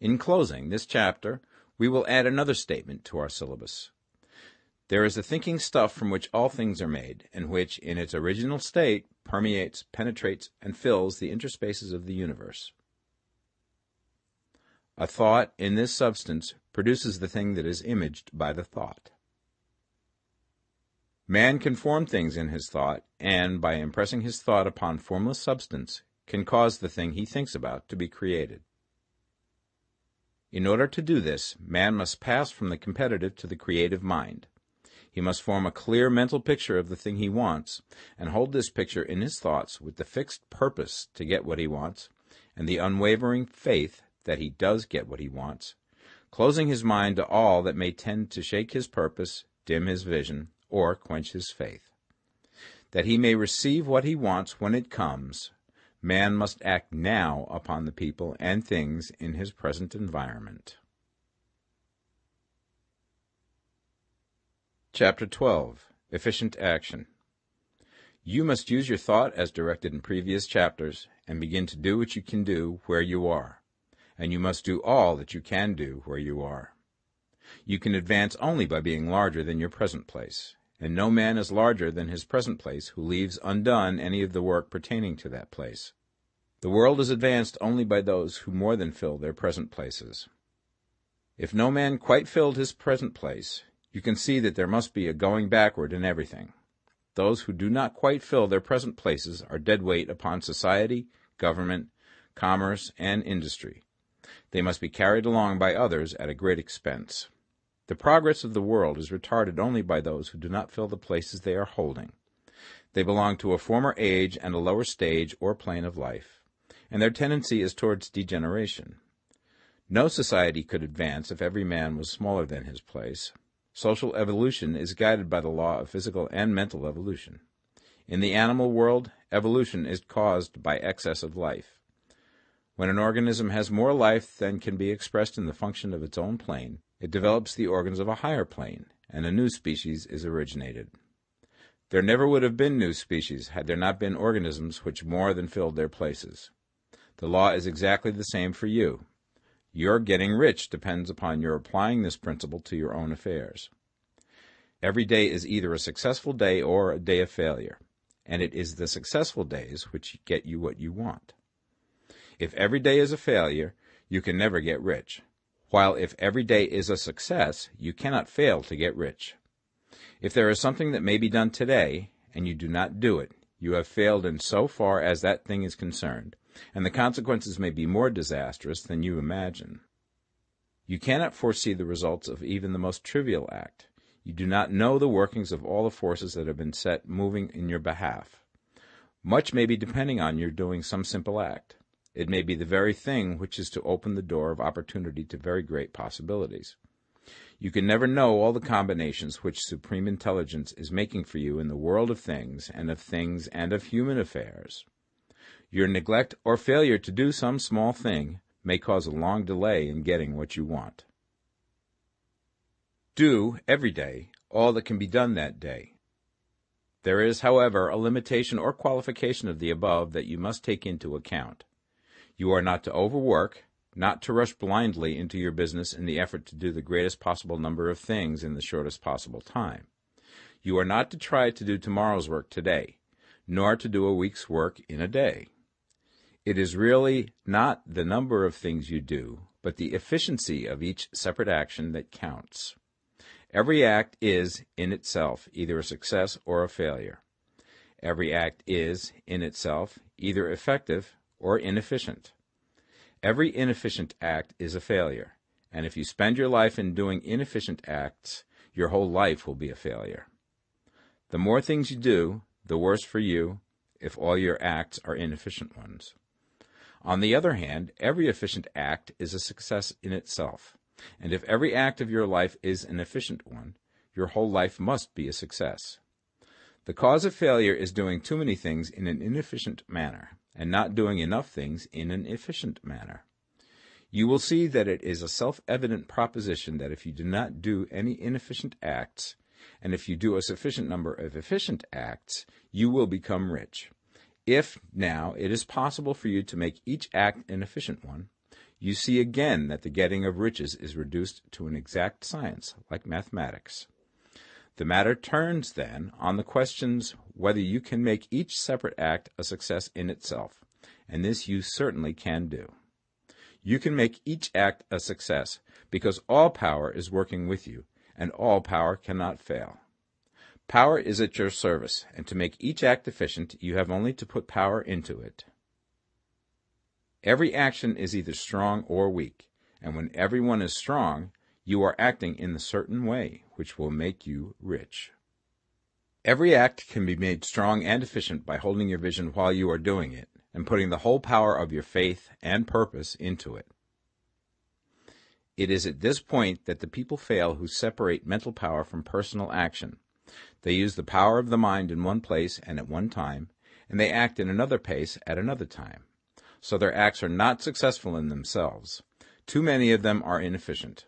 In closing this chapter, we will add another statement to our syllabus. There is the thinking stuff from which all things are made, and which, in its original state, permeates, penetrates, and fills the interspaces of the universe. A thought in this substance produces the thing that is imaged by the thought. Man can form things in his thought, and, by impressing his thought upon formless substance, can cause the thing he thinks about to be created. In order to do this, man must pass from the competitive to the creative mind. He must form a clear mental picture of the thing he wants, and hold this picture in his thoughts with the fixed purpose to get what he wants, and the unwavering faith that he does get what he wants, closing his mind to all that may tend to shake his purpose, dim his vision, or quench his faith. That he may receive what he wants when it comes, man must act now upon the people and things in his present environment. Chapter 12. Efficient Action. You must use your thought as directed in previous chapters and begin to do what you can do where you are, and you must do all that you can do where you are. You can advance only by being larger than your present place, and no man is larger than his present place who leaves undone any of the work pertaining to that place. The world is advanced only by those who more than fill their present places. If no man quite filled his present place, you can see that there must be a going backward in everything. Those who do not quite fill their present places are dead weight upon society, government, commerce, and industry. They must be carried along by others at a great expense. The progress of the world is retarded only by those who do not fill the places they are holding. They belong to a former age and a lower stage or plane of life, and their tendency is towards degeneration. No society could advance if every man was smaller than his place. Social evolution is guided by the law of physical and mental evolution. In the animal world, evolution is caused by excess of life. When an organism has more life than can be expressed in the function of its own plane, it develops the organs of a higher plane, and a new species is originated. There never would have been new species had there not been organisms which more than filled their places. The law is exactly the same for you. Your getting rich depends upon your applying this principle to your own affairs. Every day is either a successful day or a day of failure, and it is the successful days which get you what you want. If every day is a failure, you can never get rich, while if every day is a success, you cannot fail to get rich. If there is something that may be done today, and you do not do it, you have failed in so far as that thing is concerned, and the consequences may be more disastrous than you imagine. You cannot foresee the results of even the most trivial act. You do not know the workings of all the forces that have been set moving in your behalf. Much may be depending on your doing some simple act. It may be the very thing which is to open the door of opportunity to very great possibilities. You can never know all the combinations which supreme intelligence is making for you in the world of things and of human affairs. Your neglect or failure to do some small thing may cause a long delay in getting what you want. Do, every day, all that can be done that day. There is, however, a limitation or qualification of the above that you must take into account. You are not to overwork, not to rush blindly into your business in the effort to do the greatest possible number of things in the shortest possible time. You are not to try to do tomorrow's work today, nor to do a week's work in a day. It is really not the number of things you do, but the efficiency of each separate action that counts. Every act is, in itself, either a success or a failure. Every act is, in itself, either effective or inefficient. Every inefficient act is a failure, and if you spend your life in doing inefficient acts, your whole life will be a failure. The more things you do, the worse for you if all your acts are inefficient ones. On the other hand, every efficient act is a success in itself. And if every act of your life is an efficient one, your whole life must be a success. The cause of failure is doing too many things in an inefficient manner, and not doing enough things in an efficient manner. You will see that it is a self-evident proposition that if you do not do any inefficient acts, and if you do a sufficient number of efficient acts, you will become rich. If, now, it is possible for you to make each act an efficient one, you see again that the getting of riches is reduced to an exact science, like mathematics. The matter turns, then, on the questions whether you can make each separate act a success in itself, and this you certainly can do. You can make each act a success because all power is working with you, and all power cannot fail. Power is at your service, and to make each act efficient, you have only to put power into it. Every action is either strong or weak, and when everyone is strong, you are acting in the certain way which will make you rich. Every act can be made strong and efficient by holding your vision while you are doing it, and putting the whole power of your faith and purpose into it. It is at this point that the people fail who separate mental power from personal action. They use the power of the mind in one place and at one time, and they act in another place at another time. So their acts are not successful in themselves. Too many of them are inefficient.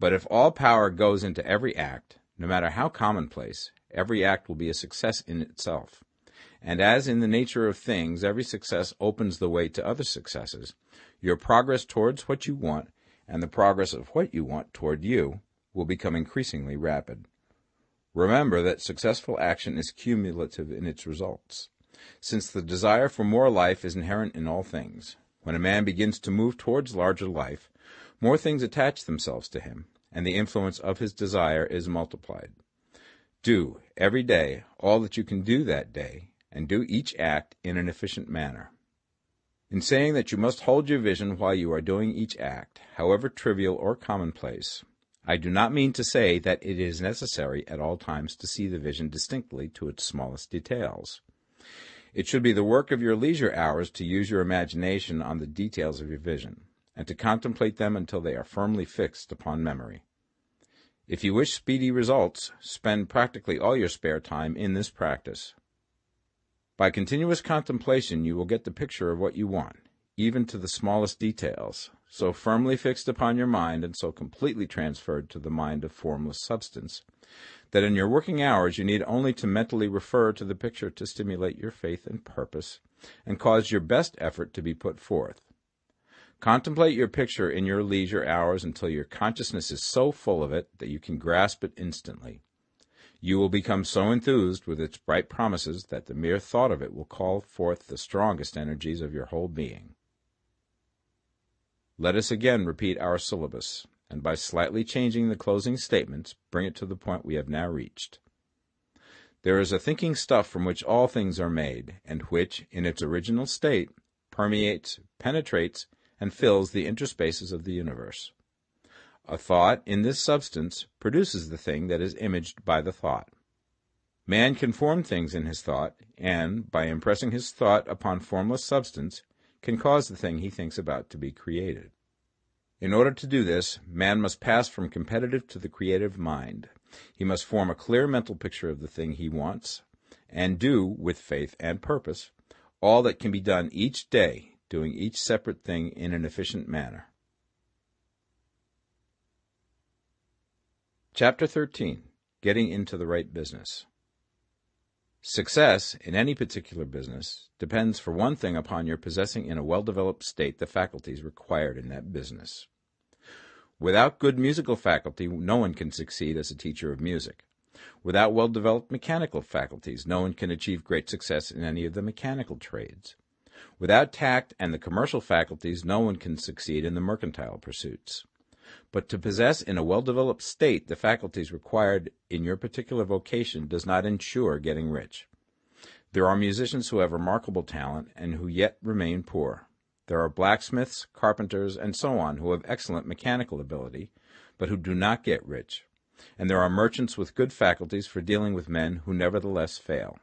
But if all power goes into every act, no matter how commonplace, every act will be a success in itself. And as in the nature of things, every success opens the way to other successes, your progress towards what you want and the progress of what you want toward you will become increasingly rapid. Remember that successful action is cumulative in its results. Since the desire for more life is inherent in all things, when a man begins to move towards larger life, more things attach themselves to him, and the influence of his desire is multiplied. Do, every day, all that you can do that day, and do each act in an efficient manner. In saying that you must hold your vision while you are doing each act, however trivial or commonplace, I do not mean to say that it is necessary at all times to see the vision distinctly to its smallest details. It should be the work of your leisure hours to use your imagination on the details of your vision, and to contemplate them until they are firmly fixed upon memory. If you wish speedy results, spend practically all your spare time in this practice. By continuous contemplation you will get the picture of what you want, even to the smallest details, so firmly fixed upon your mind and so completely transferred to the mind of formless substance, that in your working hours you need only to mentally refer to the picture to stimulate your faith and purpose, and cause your best effort to be put forth. Contemplate your picture in your leisure hours until your consciousness is so full of it that you can grasp it instantly. You will become so enthused with its bright promises that the mere thought of it will call forth the strongest energies of your whole being. Let us again repeat our syllabus, and by slightly changing the closing statements, bring it to the point we have now reached. There is a thinking stuff from which all things are made, and which, in its original state, permeates, penetrates, and fills the interspaces of the universe. A thought in this substance produces the thing that is imaged by the thought. Man can form things in his thought, and, by impressing his thought upon formless substance, can cause the thing he thinks about to be created. In order to do this, man must pass from competitive to the creative mind. He must form a clear mental picture of the thing he wants, and do, with faith and purpose, all that can be done each day, doing each separate thing in an efficient manner. Chapter 13. Getting into the right business. Success in any particular business depends for one thing upon your possessing in a well-developed state the faculties required in that business. Without good musical faculty, no one can succeed as a teacher of music. Without well-developed mechanical faculties, no one can achieve great success in any of the mechanical trades. Without tact and the commercial faculties, no one can succeed in the mercantile pursuits. But to possess in a well-developed state the faculties required in your particular vocation does not ensure getting rich. There are musicians who have remarkable talent and who yet remain poor. There are blacksmiths, carpenters, and so on who have excellent mechanical ability, but who do not get rich. And there are merchants with good faculties for dealing with men who nevertheless fail.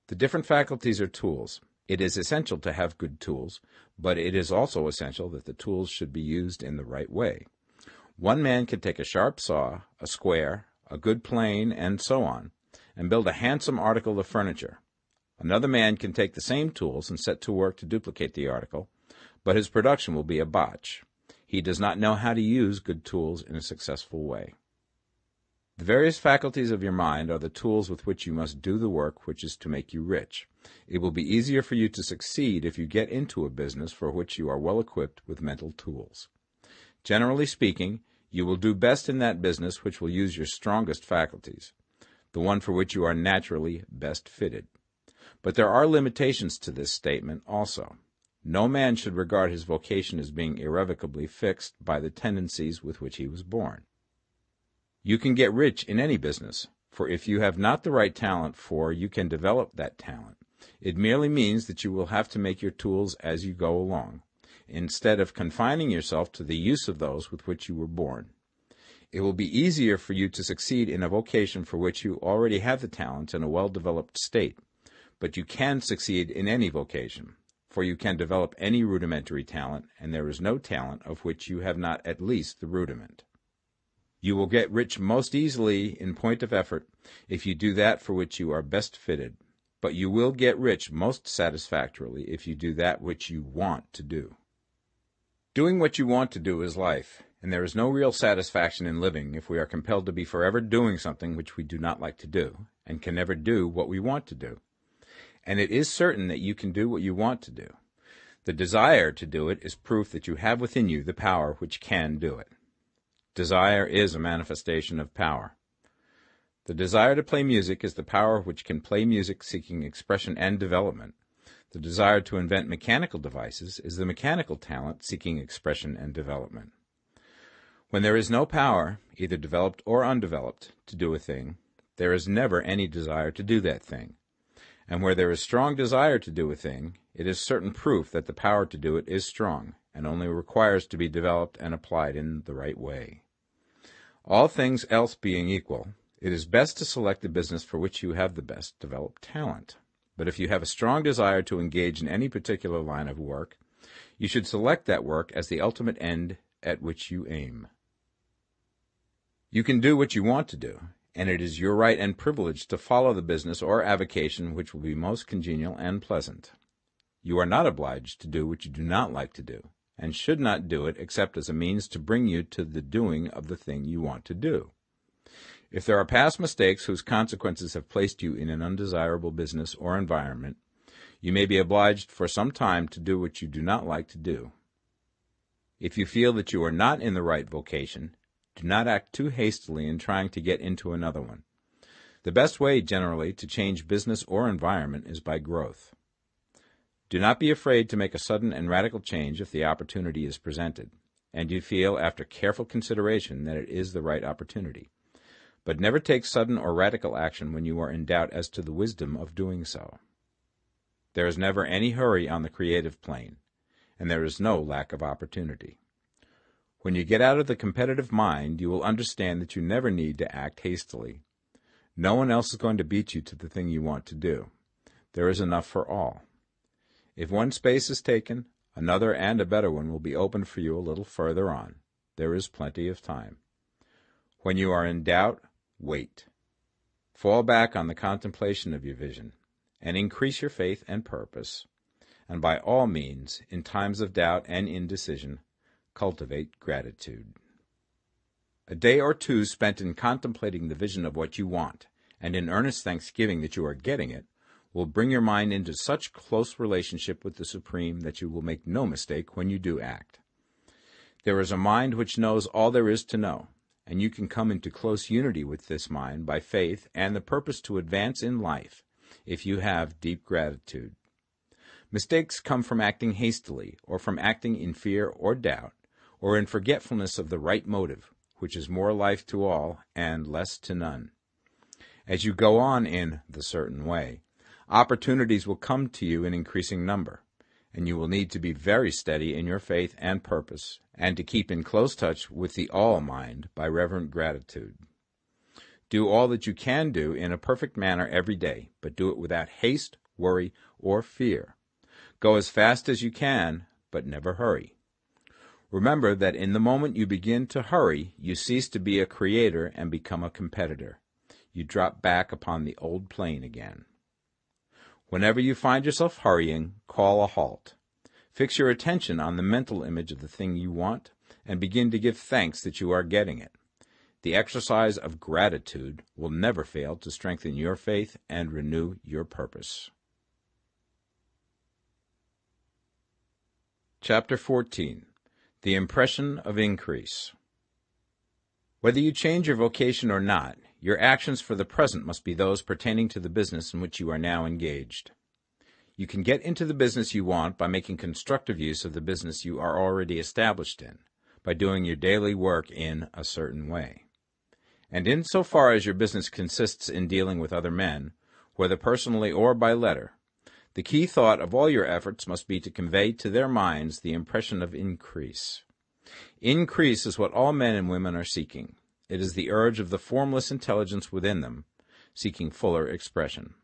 The different faculties are tools. It is essential to have good tools, but it is also essential that the tools should be used in the right way. One man can take a sharp saw, a square, a good plane, and so on, and build a handsome article of furniture. Another man can take the same tools and set to work to duplicate the article, but his production will be a botch. He does not know how to use good tools in a successful way. The various faculties of your mind are the tools with which you must do the work which is to make you rich. It will be easier for you to succeed if you get into a business for which you are well equipped with mental tools. Generally speaking, you will do best in that business which will use your strongest faculties, the one for which you are naturally best fitted. But there are limitations to this statement also. No man should regard his vocation as being irrevocably fixed by the tendencies with which he was born. You can get rich in any business, for if you have not the right talent you can develop that talent. It merely means that you will have to make your tools as you go along, instead of confining yourself to the use of those with which you were born. It will be easier for you to succeed in a vocation for which you already have the talents in a well-developed state, but you can succeed in any vocation, for you can develop any rudimentary talent, and there is no talent of which you have not at least the rudiment. You will get rich most easily in point of effort if you do that for which you are best fitted, but you will get rich most satisfactorily if you do that which you want to do. Doing what you want to do is life, and there is no real satisfaction in living if we are compelled to be forever doing something which we do not like to do, and can never do what we want to do. And it is certain that you can do what you want to do. The desire to do it is proof that you have within you the power which can do it. Desire is a manifestation of power. The desire to play music is the power which can play music seeking expression and development. The desire to invent mechanical devices is the mechanical talent seeking expression and development. When there is no power, either developed or undeveloped, to do a thing, there is never any desire to do that thing. And where there is strong desire to do a thing, it is certain proof that the power to do it is strong, and only requires to be developed and applied in the right way. All things else being equal, it is best to select the business for which you have the best developed talent. But if you have a strong desire to engage in any particular line of work, you should select that work as the ultimate end at which you aim. You can do what you want to do, and it is your right and privilege to follow the business or avocation which will be most congenial and pleasant. You are not obliged to do what you do not like to do, and should not do it except as a means to bring you to the doing of the thing you want to do. If there are past mistakes whose consequences have placed you in an undesirable business or environment, you may be obliged for some time to do what you do not like to do. If you feel that you are not in the right vocation, do not act too hastily in trying to get into another one. The best way, generally, to change business or environment is by growth. Do not be afraid to make a sudden and radical change if the opportunity is presented, and you feel after careful consideration that it is the right opportunity. But never take sudden or radical action when you are in doubt as to the wisdom of doing so. There is never any hurry on the creative plane, and there is no lack of opportunity. When you get out of the competitive mind, you will understand that you never need to act hastily. No one else is going to beat you to the thing you want to do. There is enough for all. If one space is taken, another and a better one will be opened for you a little further on. There is plenty of time. When you are in doubt, wait. Fall back on the contemplation of your vision, and increase your faith and purpose. And by all means, in times of doubt and indecision, cultivate gratitude. A day or two spent in contemplating the vision of what you want, and in earnest thanksgiving that you are getting it, will bring your mind into such close relationship with the Supreme that you will make no mistake when you do act. There is a mind which knows all there is to know, and you can come into close unity with this mind by faith and the purpose to advance in life, if you have deep gratitude. Mistakes come from acting hastily, or from acting in fear or doubt, or in forgetfulness of the right motive, which is more life to all and less to none. As you go on in the certain way, opportunities will come to you in increasing number, and you will need to be very steady in your faith and purpose, and to keep in close touch with the all-mind by reverent gratitude. Do all that you can do in a perfect manner every day, but do it without haste, worry, or fear. Go as fast as you can, but never hurry. Remember that in the moment you begin to hurry, you cease to be a creator and become a competitor. You drop back upon the old plane again. Whenever you find yourself hurrying, call a halt. Fix your attention on the mental image of the thing you want, and begin to give thanks that you are getting it. The exercise of gratitude will never fail to strengthen your faith and renew your purpose. Chapter 14. The Impression of Increase. Whether you change your vocation or not, your actions for the present must be those pertaining to the business in which you are now engaged. You can get into the business you want by making constructive use of the business you are already established in, by doing your daily work in a certain way. And in so far as your business consists in dealing with other men, whether personally or by letter, the key thought of all your efforts must be to convey to their minds the impression of increase. Increase is what all men and women are seeking. It is the urge of the formless intelligence within them, seeking fuller expression.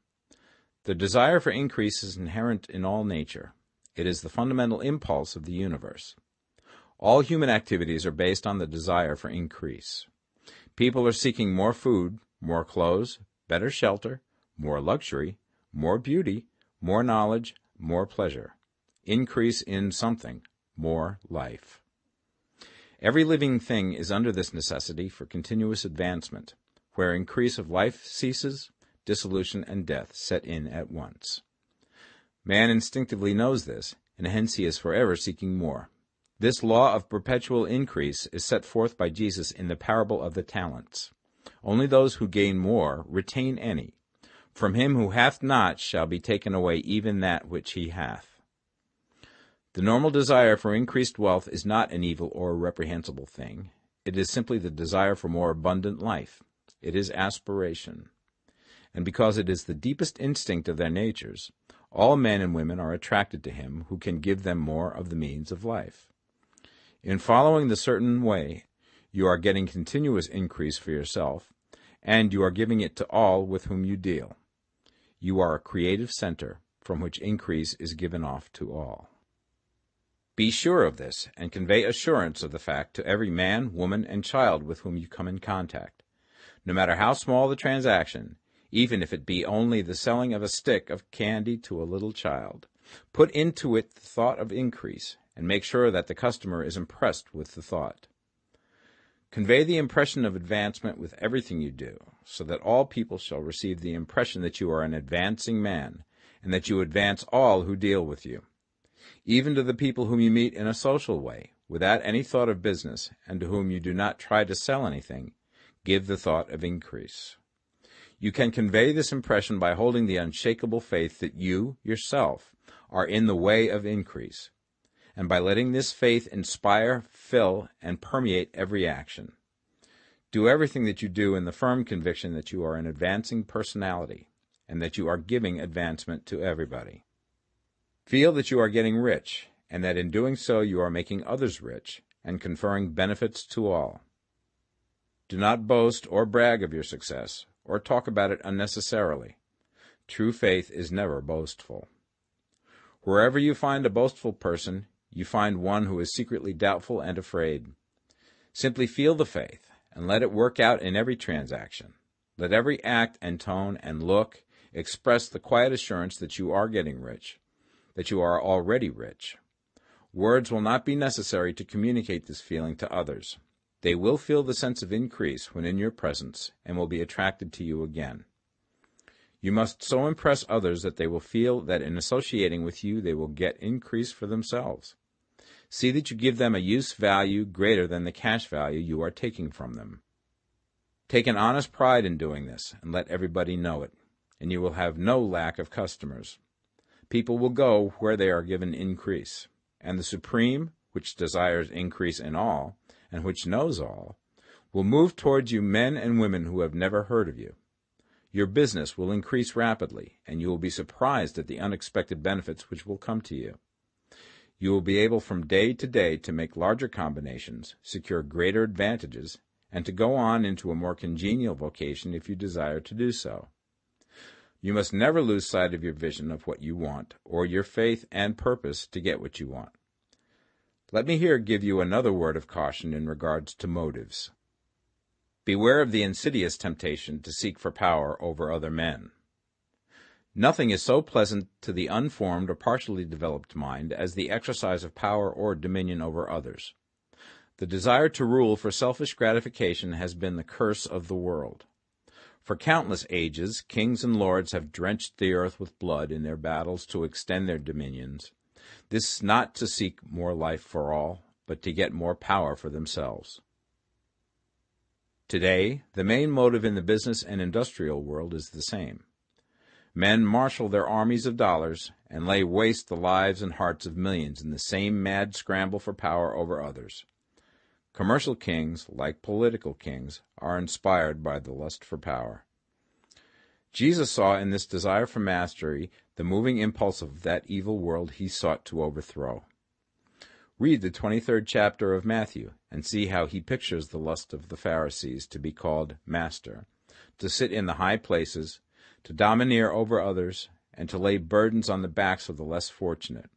The desire for increase is inherent in all nature. It is the fundamental impulse of the universe. All human activities are based on the desire for increase. People are seeking more food, more clothes, better shelter, more luxury, more beauty, more knowledge, more pleasure. Increase in something, more life. Every living thing is under this necessity for continuous advancement. Where increase of life ceases, dissolution and death set in at once. Man instinctively knows this, and hence he is forever seeking more. This law of perpetual increase is set forth by Jesus in the parable of the talents. Only those who gain more retain any. From him who hath not shall be taken away even that which he hath. The normal desire for increased wealth is not an evil or a reprehensible thing. It is simply the desire for more abundant life. It is aspiration. And because it is the deepest instinct of their natures, all men and women are attracted to him who can give them more of the means of life. In following the certain way, you are getting continuous increase for yourself, and you are giving it to all with whom you deal. You are a creative center from which increase is given off to all. Be sure of this, and convey assurance of the fact to every man, woman, and child with whom you come in contact. No matter how small the transaction, even if it be only the selling of a stick of candy to a little child, put into it the thought of increase, and make sure that the customer is impressed with the thought. Convey the impression of advancement with everything you do, so that all people shall receive the impression that you are an advancing man, and that you advance all who deal with you. Even to the people whom you meet in a social way, without any thought of business, and to whom you do not try to sell anything, give the thought of increase. You can convey this impression by holding the unshakable faith that you, yourself, are in the way of increase, and by letting this faith inspire, fill, and permeate every action. Do everything that you do in the firm conviction that you are an advancing personality, and that you are giving advancement to everybody. Feel that you are getting rich, and that in doing so you are making others rich, and conferring benefits to all. Do not boast or brag of your success, or talk about it unnecessarily. True faith is never boastful. Wherever you find a boastful person, you find one who is secretly doubtful and afraid. Simply feel the faith, and let it work out in every transaction. Let every act and tone and look, Express the quiet assurance that you are getting rich, that you are already rich. Words will not be necessary to communicate this feeling to others. They will feel the sense of increase when in your presence and will be attracted to you again. You must so impress others that they will feel that in associating with you they will get increase for themselves. See that you give them a use value greater than the cash value you are taking from them. Take an honest pride in doing this and let everybody know it, and you will have no lack of customers. People will go where they are given increase, and the Supreme, which desires increase in all, and which knows all, will move towards you men and women who have never heard of you. Your business will increase rapidly, and you will be surprised at the unexpected benefits which will come to you. You will be able from day to day to make larger combinations, secure greater advantages, and to go on into a more congenial vocation if you desire to do so. You must never lose sight of your vision of what you want, or your faith and purpose to get what you want. Let me here give you another word of caution in regards to motives. Beware of the insidious temptation to seek for power over other men. Nothing is so pleasant to the unformed or partially developed mind as the exercise of power or dominion over others. The desire to rule for selfish gratification has been the curse of the world. For countless ages, kings and lords have drenched the earth with blood in their battles to extend their dominions. This not to seek more life for all, but to get more power for themselves. Today, the main motive in the business and industrial world is the same. Men marshal their armies of dollars and lay waste the lives and hearts of millions in the same mad scramble for power over others. Commercial kings, like political kings, are inspired by the lust for power. Jesus saw in this desire for mastery the moving impulse of that evil world he sought to overthrow. Read the 23rd chapter of Matthew and see how he pictures the lust of the Pharisees to be called master, to sit in the high places, to domineer over others, and to lay burdens on the backs of the less fortunate.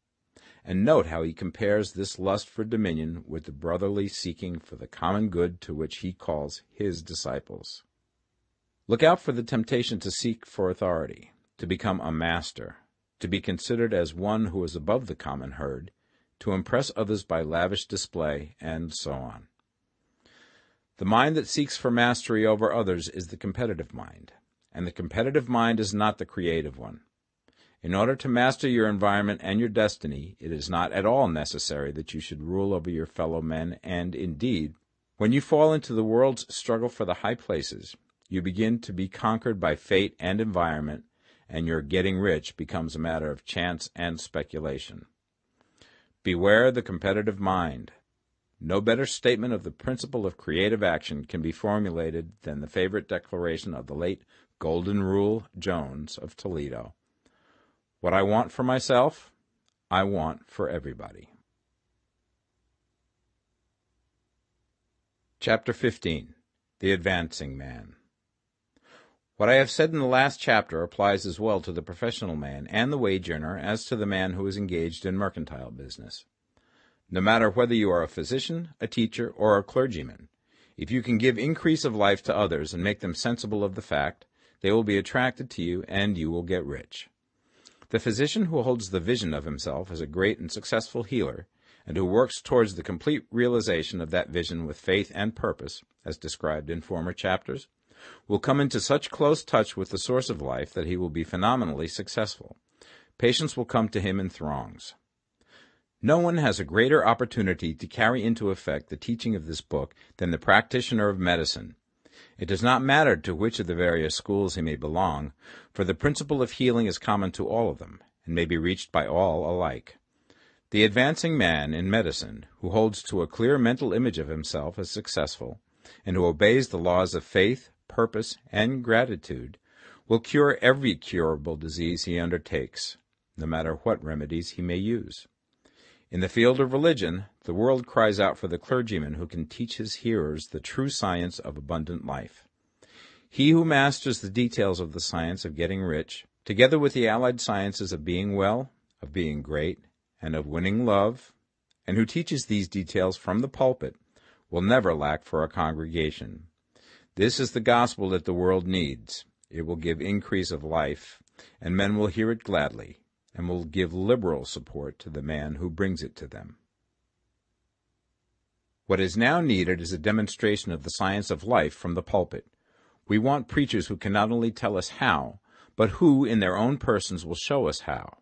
And note how he compares this lust for dominion with the brotherly seeking for the common good to which he calls his disciples. Look out for the temptation to seek for authority, to become a master, to be considered as one who is above the common herd, to impress others by lavish display, and so on. The mind that seeks for mastery over others is the competitive mind, and the competitive mind is not the creative one. In order to master your environment and your destiny, it is not at all necessary that you should rule over your fellow men, and indeed, when you fall into the world's struggle for the high places, you begin to be conquered by fate and environment, and your getting rich becomes a matter of chance and speculation. Beware the competitive mind. No better statement of the principle of creative action can be formulated than the favorite declaration of the late Golden Rule Jones of Toledo. What I want for myself, I want for everybody. Chapter 15. The Advancing Man. What I have said in the last chapter applies as well to the professional man and the wage earner as to the man who is engaged in mercantile business. No matter whether you are a physician, a teacher, or a clergyman, if you can give increase of life to others and make them sensible of the fact, they will be attracted to you and you will get rich. The physician who holds the vision of himself as a great and successful healer, and who works towards the complete realization of that vision with faith and purpose, as described in former chapters, will come into such close touch with the source of life that he will be phenomenally successful. Patients will come to him in throngs. No one has a greater opportunity to carry into effect the teaching of this book than the practitioner of medicine. It does not matter to which of the various schools he may belong, for the principle of healing is common to all of them, and may be reached by all alike. The advancing man in medicine, who holds to a clear mental image of himself as successful, and who obeys the laws of faith, purpose, and gratitude, will cure every curable disease he undertakes, no matter what remedies he may use. In the field of religion, the world cries out for the clergyman who can teach his hearers the true science of abundant life. He who masters the details of the science of getting rich, together with the allied sciences of being well, of being great, and of winning love, and who teaches these details from the pulpit, will never lack for a congregation. This is the gospel that the world needs. It will give increase of life, and men will hear it gladly, and will give liberal support to the man who brings it to them. What is now needed is a demonstration of the science of life from the pulpit. We want preachers who can not only tell us how, but who, in their own persons, will show us how.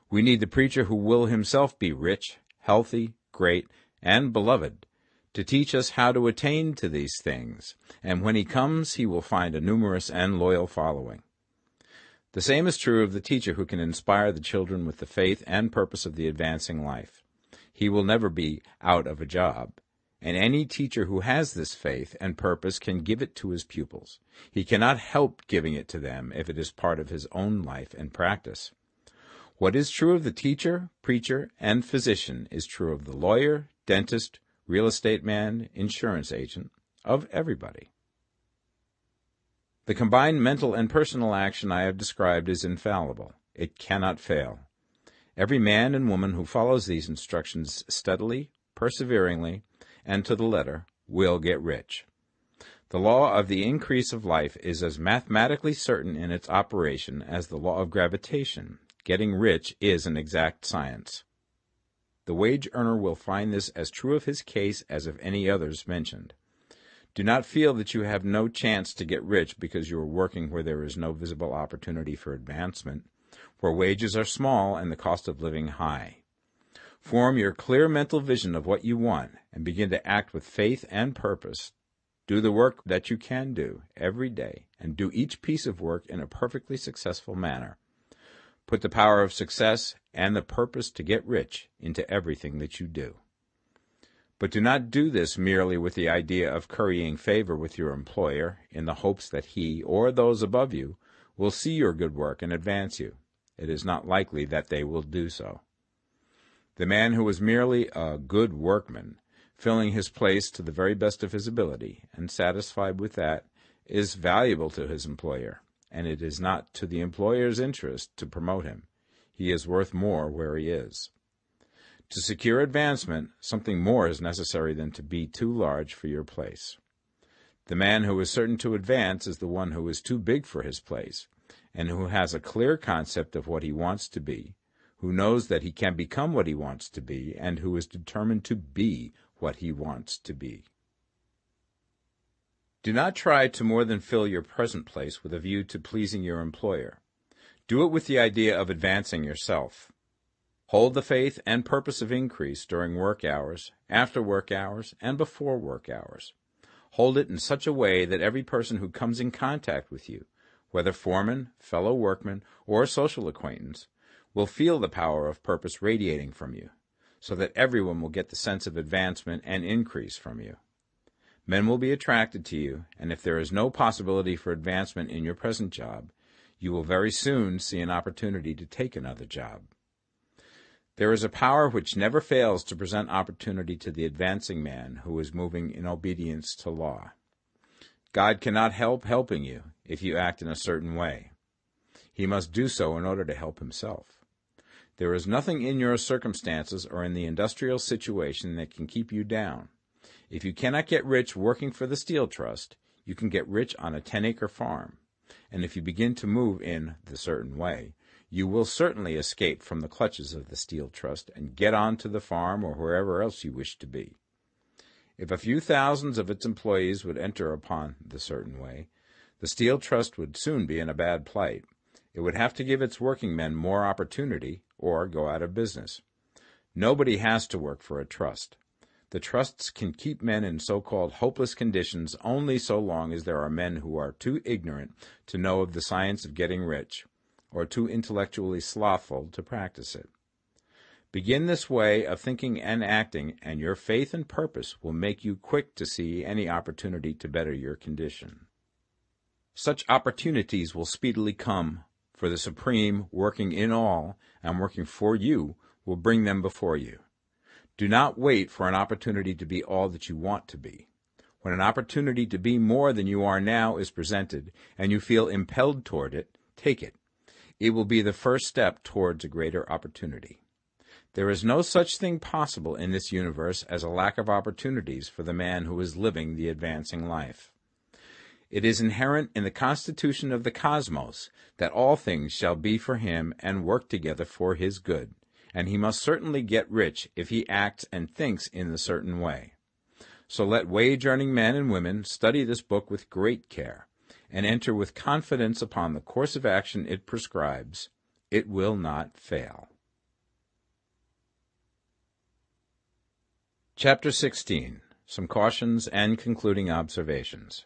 We need the preacher who will himself be rich, healthy, great, and beloved, to teach us how to attain to these things, and when he comes, he will find a numerous and loyal following. The same is true of the teacher who can inspire the children with the faith and purpose of the advancing life. He will never be out of a job, and any teacher who has this faith and purpose can give it to his pupils. He cannot help giving it to them if it is part of his own life and practice. What is true of the teacher, preacher, and physician is true of the lawyer, dentist, real estate man, insurance agent, of everybody. The combined mental and personal action I have described is infallible. It cannot fail. Every man and woman who follows these instructions steadily, perseveringly, and to the letter will get rich. The law of the increase of life is as mathematically certain in its operation as the law of gravitation. Getting rich is an exact science. The wage earner will find this as true of his case as of any others mentioned. Do not feel that you have no chance to get rich because you are working where there is no visible opportunity for advancement, where wages are small and the cost of living high. Form your clear mental vision of what you want and begin to act with faith and purpose. Do the work that you can do every day, and do each piece of work in a perfectly successful manner. Put the power of success and the purpose to get rich into everything that you do. But do not do this merely with the idea of currying favor with your employer in the hopes that he or those above you will see your good work and advance you. It is not likely that they will do so. The man who is merely a good workman, filling his place to the very best of his ability, and satisfied with that, is valuable to his employer, and it is not to the employer's interest to promote him. He is worth more where he is. To secure advancement, something more is necessary than to be too large for your place. The man who is certain to advance is the one who is too big for his place, and who has a clear concept of what he wants to be, who knows that he can become what he wants to be, and who is determined to be what he wants to be. Do not try to more than fill your present place with a view to pleasing your employer. Do it with the idea of advancing yourself. Hold the faith and purpose of increase during work hours, after work hours, and before work hours. Hold it in such a way that every person who comes in contact with you, whether foreman, fellow workman, or social acquaintance, will feel the power of purpose radiating from you, so that everyone will get the sense of advancement and increase from you. Men will be attracted to you, and if there is no possibility for advancement in your present job, you will very soon see an opportunity to take another job. There is a power which never fails to present opportunity to the advancing man who is moving in obedience to law. God cannot help helping you if you act in a certain way. He must do so in order to help himself. There is nothing in your circumstances or in the industrial situation that can keep you down. If you cannot get rich working for the Steel Trust, you can get rich on a 10-acre farm. And if you begin to move in the certain way, you will certainly escape from the clutches of the Steel Trust and get on to the farm or wherever else you wish to be. If a few thousands of its employees would enter upon the certain way, the Steel Trust would soon be in a bad plight. It would have to give its working men more opportunity or go out of business. Nobody has to work for a trust. The trusts can keep men in so-called hopeless conditions only so long as there are men who are too ignorant to know of the science of getting rich, or too intellectually slothful to practice it. Begin this way of thinking and acting, and your faith and purpose will make you quick to see any opportunity to better your condition. Such opportunities will speedily come, for the Supreme, working in all and working for you, will bring them before you. Do not wait for an opportunity to be all that you want to be. When an opportunity to be more than you are now is presented, and you feel impelled toward it, take it. It will be the first step towards a greater opportunity. There is no such thing possible in this universe as a lack of opportunities for the man who is living the advancing life. It is inherent in the constitution of the cosmos that all things shall be for him and work together for his good, and he must certainly get rich if he acts and thinks in the certain way. So let wage-earning men and women study this book with great care, and enter with confidence upon the course of action it prescribes. It will not fail. Chapter 16. Some Cautions and Concluding Observations.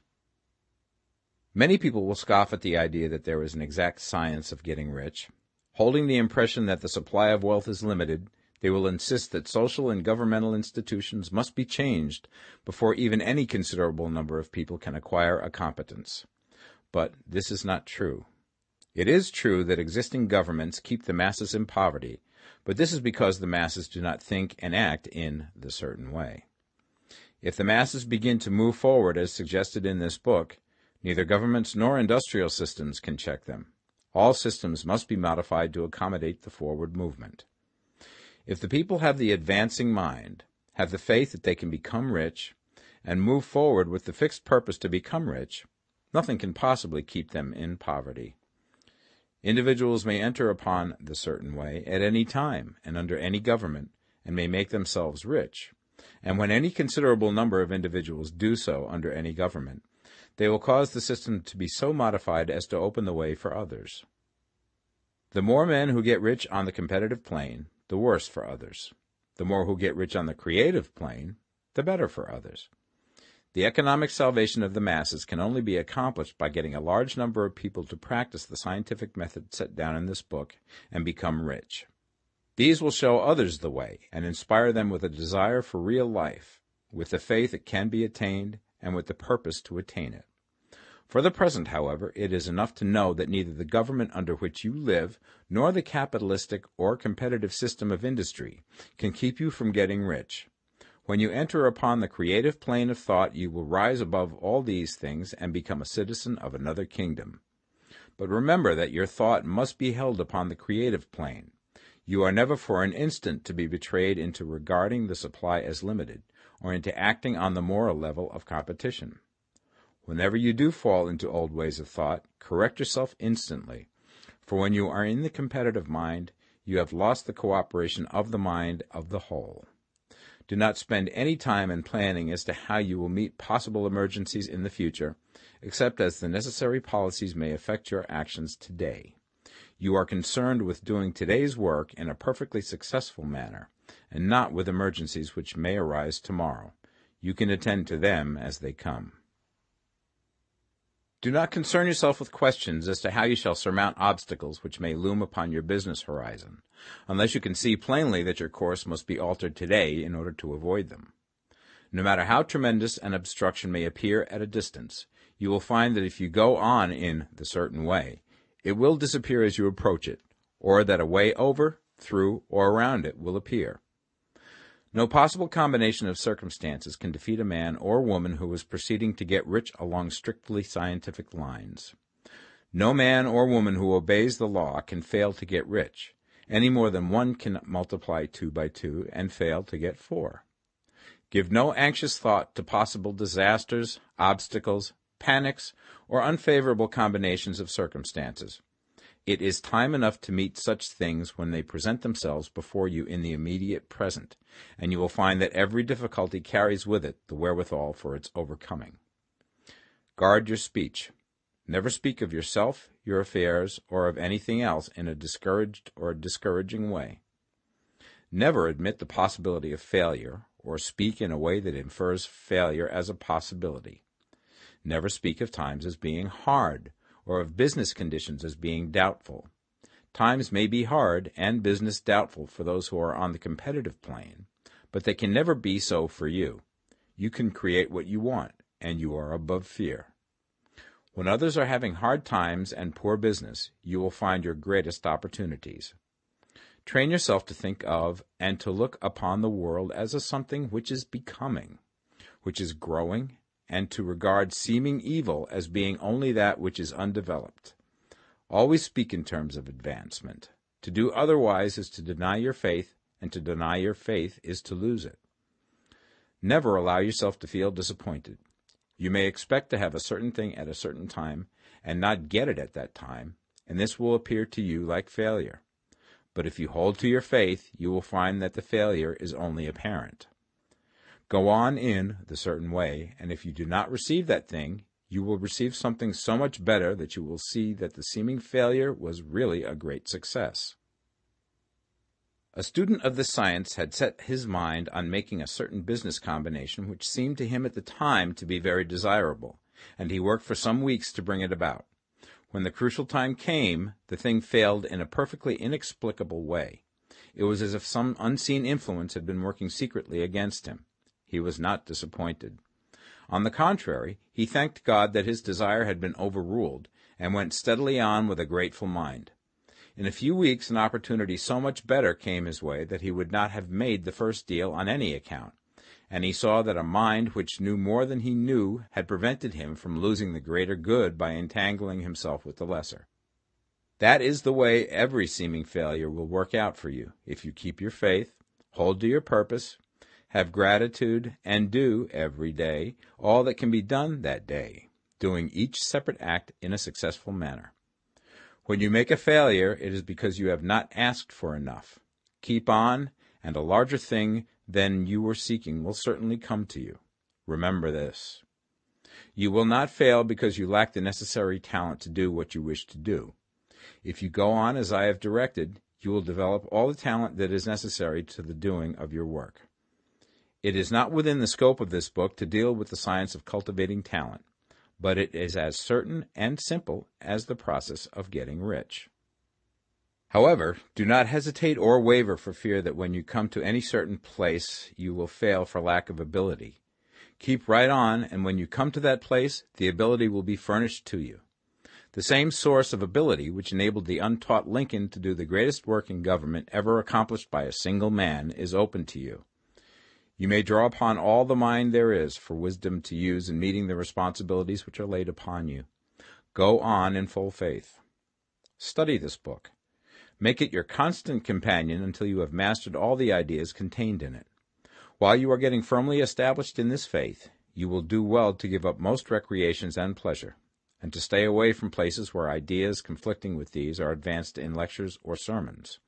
Many people will scoff at the idea that there is an exact science of getting rich. Holding the impression that the supply of wealth is limited, they will insist that social and governmental institutions must be changed before even any considerable number of people can acquire a competence. But this is not true. It is true that existing governments keep the masses in poverty, but this is because the masses do not think and act in the certain way. If the masses begin to move forward as suggested in this book, neither governments nor industrial systems can check them. All systems must be modified to accommodate the forward movement. If the people have the advancing mind, have the faith that they can become rich, and move forward with the fixed purpose to become rich, nothing can possibly keep them in poverty. Individuals may enter upon the certain way at any time and under any government, and may make themselves rich. And when any considerable number of individuals do so under any government, they will cause the system to be so modified as to open the way for others. The more men who get rich on the competitive plane, the worse for others. The more who get rich on the creative plane, the better for others. The economic salvation of the masses can only be accomplished by getting a large number of people to practice the scientific method set down in this book and become rich. These will show others the way and inspire them with a desire for real life, with the faith it can be attained, and with the purpose to attain it. For the present, however, it is enough to know that neither the government under which you live nor the capitalistic or competitive system of industry can keep you from getting rich. When you enter upon the creative plane of thought, you will rise above all these things and become a citizen of another kingdom. But remember that your thought must be held upon the creative plane. You are never for an instant to be betrayed into regarding the supply as limited, or into acting on the moral level of competition. Whenever you do fall into old ways of thought, correct yourself instantly, for when you are in the competitive mind, you have lost the cooperation of the mind of the whole. Do not spend any time in planning as to how you will meet possible emergencies in the future, except as the necessary policies may affect your actions today. You are concerned with doing today's work in a perfectly successful manner, and not with emergencies which may arise tomorrow. You can attend to them as they come. Do not concern yourself with questions as to how you shall surmount obstacles which may loom upon your business horizon, unless you can see plainly that your course must be altered today in order to avoid them. No matter how tremendous an obstruction may appear at a distance, you will find that if you go on in the certain way, it will disappear as you approach it, or that a way over, through, or around it will appear. No possible combination of circumstances can defeat a man or woman who is proceeding to get rich along strictly scientific lines. No man or woman who obeys the law can fail to get rich, any more than one can multiply 2 by 2 and fail to get 4. Give no anxious thought to possible disasters, obstacles, panics, or unfavorable combinations of circumstances. It is time enough to meet such things when they present themselves before you in the immediate present, and you will find that every difficulty carries with it the wherewithal for its overcoming. Guard your speech. Never speak of yourself, your affairs, or of anything else in a discouraged or discouraging way. Never admit the possibility of failure, or speak in a way that infers failure as a possibility. Never speak of times as being hard, or of business conditions as being doubtful. Times may be hard and business doubtful for those who are on the competitive plane, but they can never be so for you. You can create what you want, and you are above fear. When others are having hard times and poor business, you will find your greatest opportunities. Train yourself to think of and to look upon the world as a something which is becoming, which is growing, and to regard seeming evil as being only that which is undeveloped. Always speak in terms of advancement. To do otherwise is to deny your faith, and to deny your faith is to lose it. Never allow yourself to feel disappointed. You may expect to have a certain thing at a certain time and not get it at that time, and this will appear to you like failure. But if you hold to your faith, you will find that the failure is only apparent. Go on in the certain way, and if you do not receive that thing, you will receive something so much better that you will see that the seeming failure was really a great success. A student of this science had set his mind on making a certain business combination which seemed to him at the time to be very desirable, and he worked for some weeks to bring it about. When the crucial time came, the thing failed in a perfectly inexplicable way. It was as if some unseen influence had been working secretly against him. He was not disappointed. On the contrary, he thanked God that his desire had been overruled, and went steadily on with a grateful mind. In a few weeks an opportunity so much better came his way that he would not have made the first deal on any account, and he saw that a mind which knew more than he knew had prevented him from losing the greater good by entangling himself with the lesser. That is the way every seeming failure will work out for you, if you keep your faith, hold to your purpose, have gratitude, and do, every day, all that can be done that day, doing each separate act in a successful manner. When you make a failure, it is because you have not asked for enough. Keep on, and a larger thing than you were seeking will certainly come to you. Remember this. You will not fail because you lack the necessary talent to do what you wish to do. If you go on as I have directed, you will develop all the talent that is necessary to the doing of your work. It is not within the scope of this book to deal with the science of cultivating talent, but it is as certain and simple as the process of getting rich. However, do not hesitate or waver for fear that when you come to any certain place you will fail for lack of ability. Keep right on, and when you come to that place, the ability will be furnished to you. The same source of ability which enabled the untaught Lincoln to do the greatest work in government ever accomplished by a single man is open to you. You may draw upon all the mind there is for wisdom to use in meeting the responsibilities which are laid upon you. Go on in full faith. Study this book. Make it your constant companion until you have mastered all the ideas contained in it. While you are getting firmly established in this faith, you will do well to give up most recreations and pleasure, and to stay away from places where ideas conflicting with these are advanced in lectures or sermons.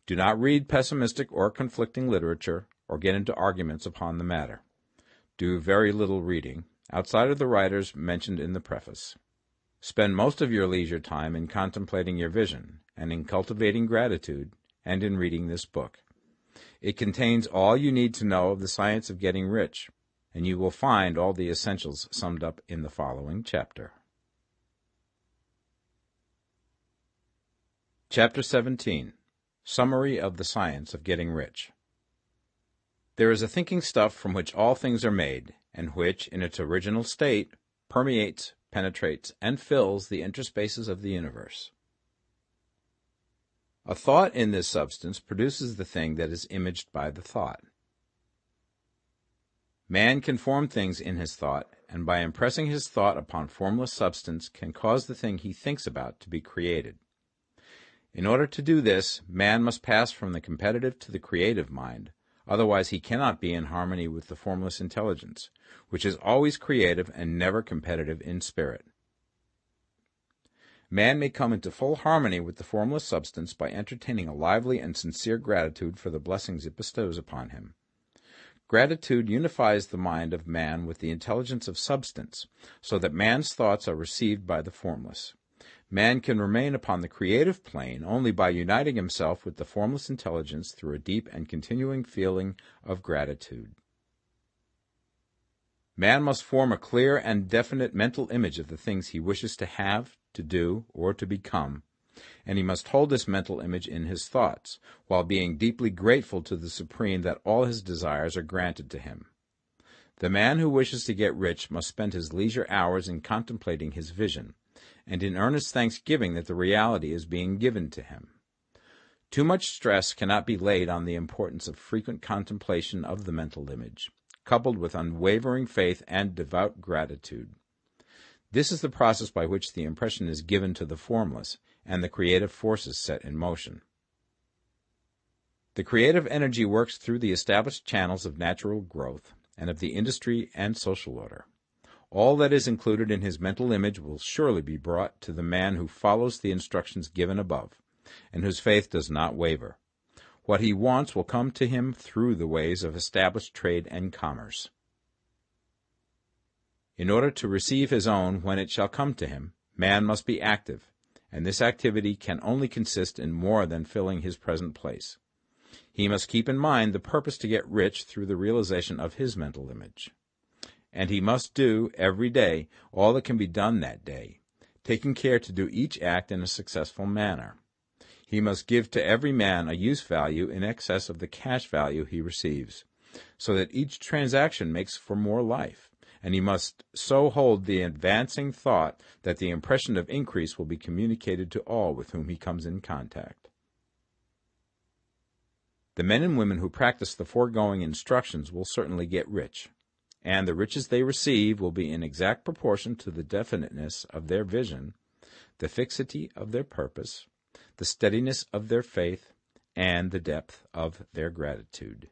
Do not read pessimistic or conflicting literature, or get into arguments upon the matter. Do very little reading, outside of the writers mentioned in the preface. Spend most of your leisure time in contemplating your vision, and in cultivating gratitude, and in reading this book. It contains all you need to know of the science of getting rich, and you will find all the essentials summed up in the following chapter. Chapter 17. Summary of the Science of Getting Rich. There is a thinking stuff from which all things are made, and which, in its original state, permeates, penetrates, and fills the interspaces of the universe. A thought in this substance produces the thing that is imaged by the thought. Man can form things in his thought, and by impressing his thought upon formless substance can cause the thing he thinks about to be created. In order to do this, man must pass from the competitive to the creative mind, otherwise he cannot be in harmony with the formless intelligence, which is always creative and never competitive in spirit. Man may come into full harmony with the formless substance by entertaining a lively and sincere gratitude for the blessings it bestows upon him. Gratitude unifies the mind of man with the intelligence of substance, so that man's thoughts are received by the formless. Man can remain upon the creative plane only by uniting himself with the formless intelligence through a deep and continuing feeling of gratitude. Man must form a clear and definite mental image of the things he wishes to have, to do, or to become, and he must hold this mental image in his thoughts, while being deeply grateful to the Supreme that all his desires are granted to him. The man who wishes to get rich must spend his leisure hours in contemplating his vision, and in earnest thanksgiving that the reality is being given to him. Too much stress cannot be laid on the importance of frequent contemplation of the mental image, coupled with unwavering faith and devout gratitude. This is the process by which the impression is given to the formless, and the creative forces set in motion. The creative energy works through the established channels of natural growth and of the industry and social order. All that is included in his mental image will surely be brought to the man who follows the instructions given above, and whose faith does not waver. What he wants will come to him through the ways of established trade and commerce. In order to receive his own when it shall come to him, man must be active, and this activity can only consist in more than filling his present place. He must keep in mind the purpose to get rich through the realization of his mental image. And he must do, every day, all that can be done that day, taking care to do each act in a successful manner. He must give to every man a use value in excess of the cash value he receives, so that each transaction makes for more life, and he must so hold the advancing thought that the impression of increase will be communicated to all with whom he comes in contact. The men and women who practice the foregoing instructions will certainly get rich, and the riches they receive will be in exact proportion to the definiteness of their vision, the fixity of their purpose, the steadiness of their faith, and the depth of their gratitude.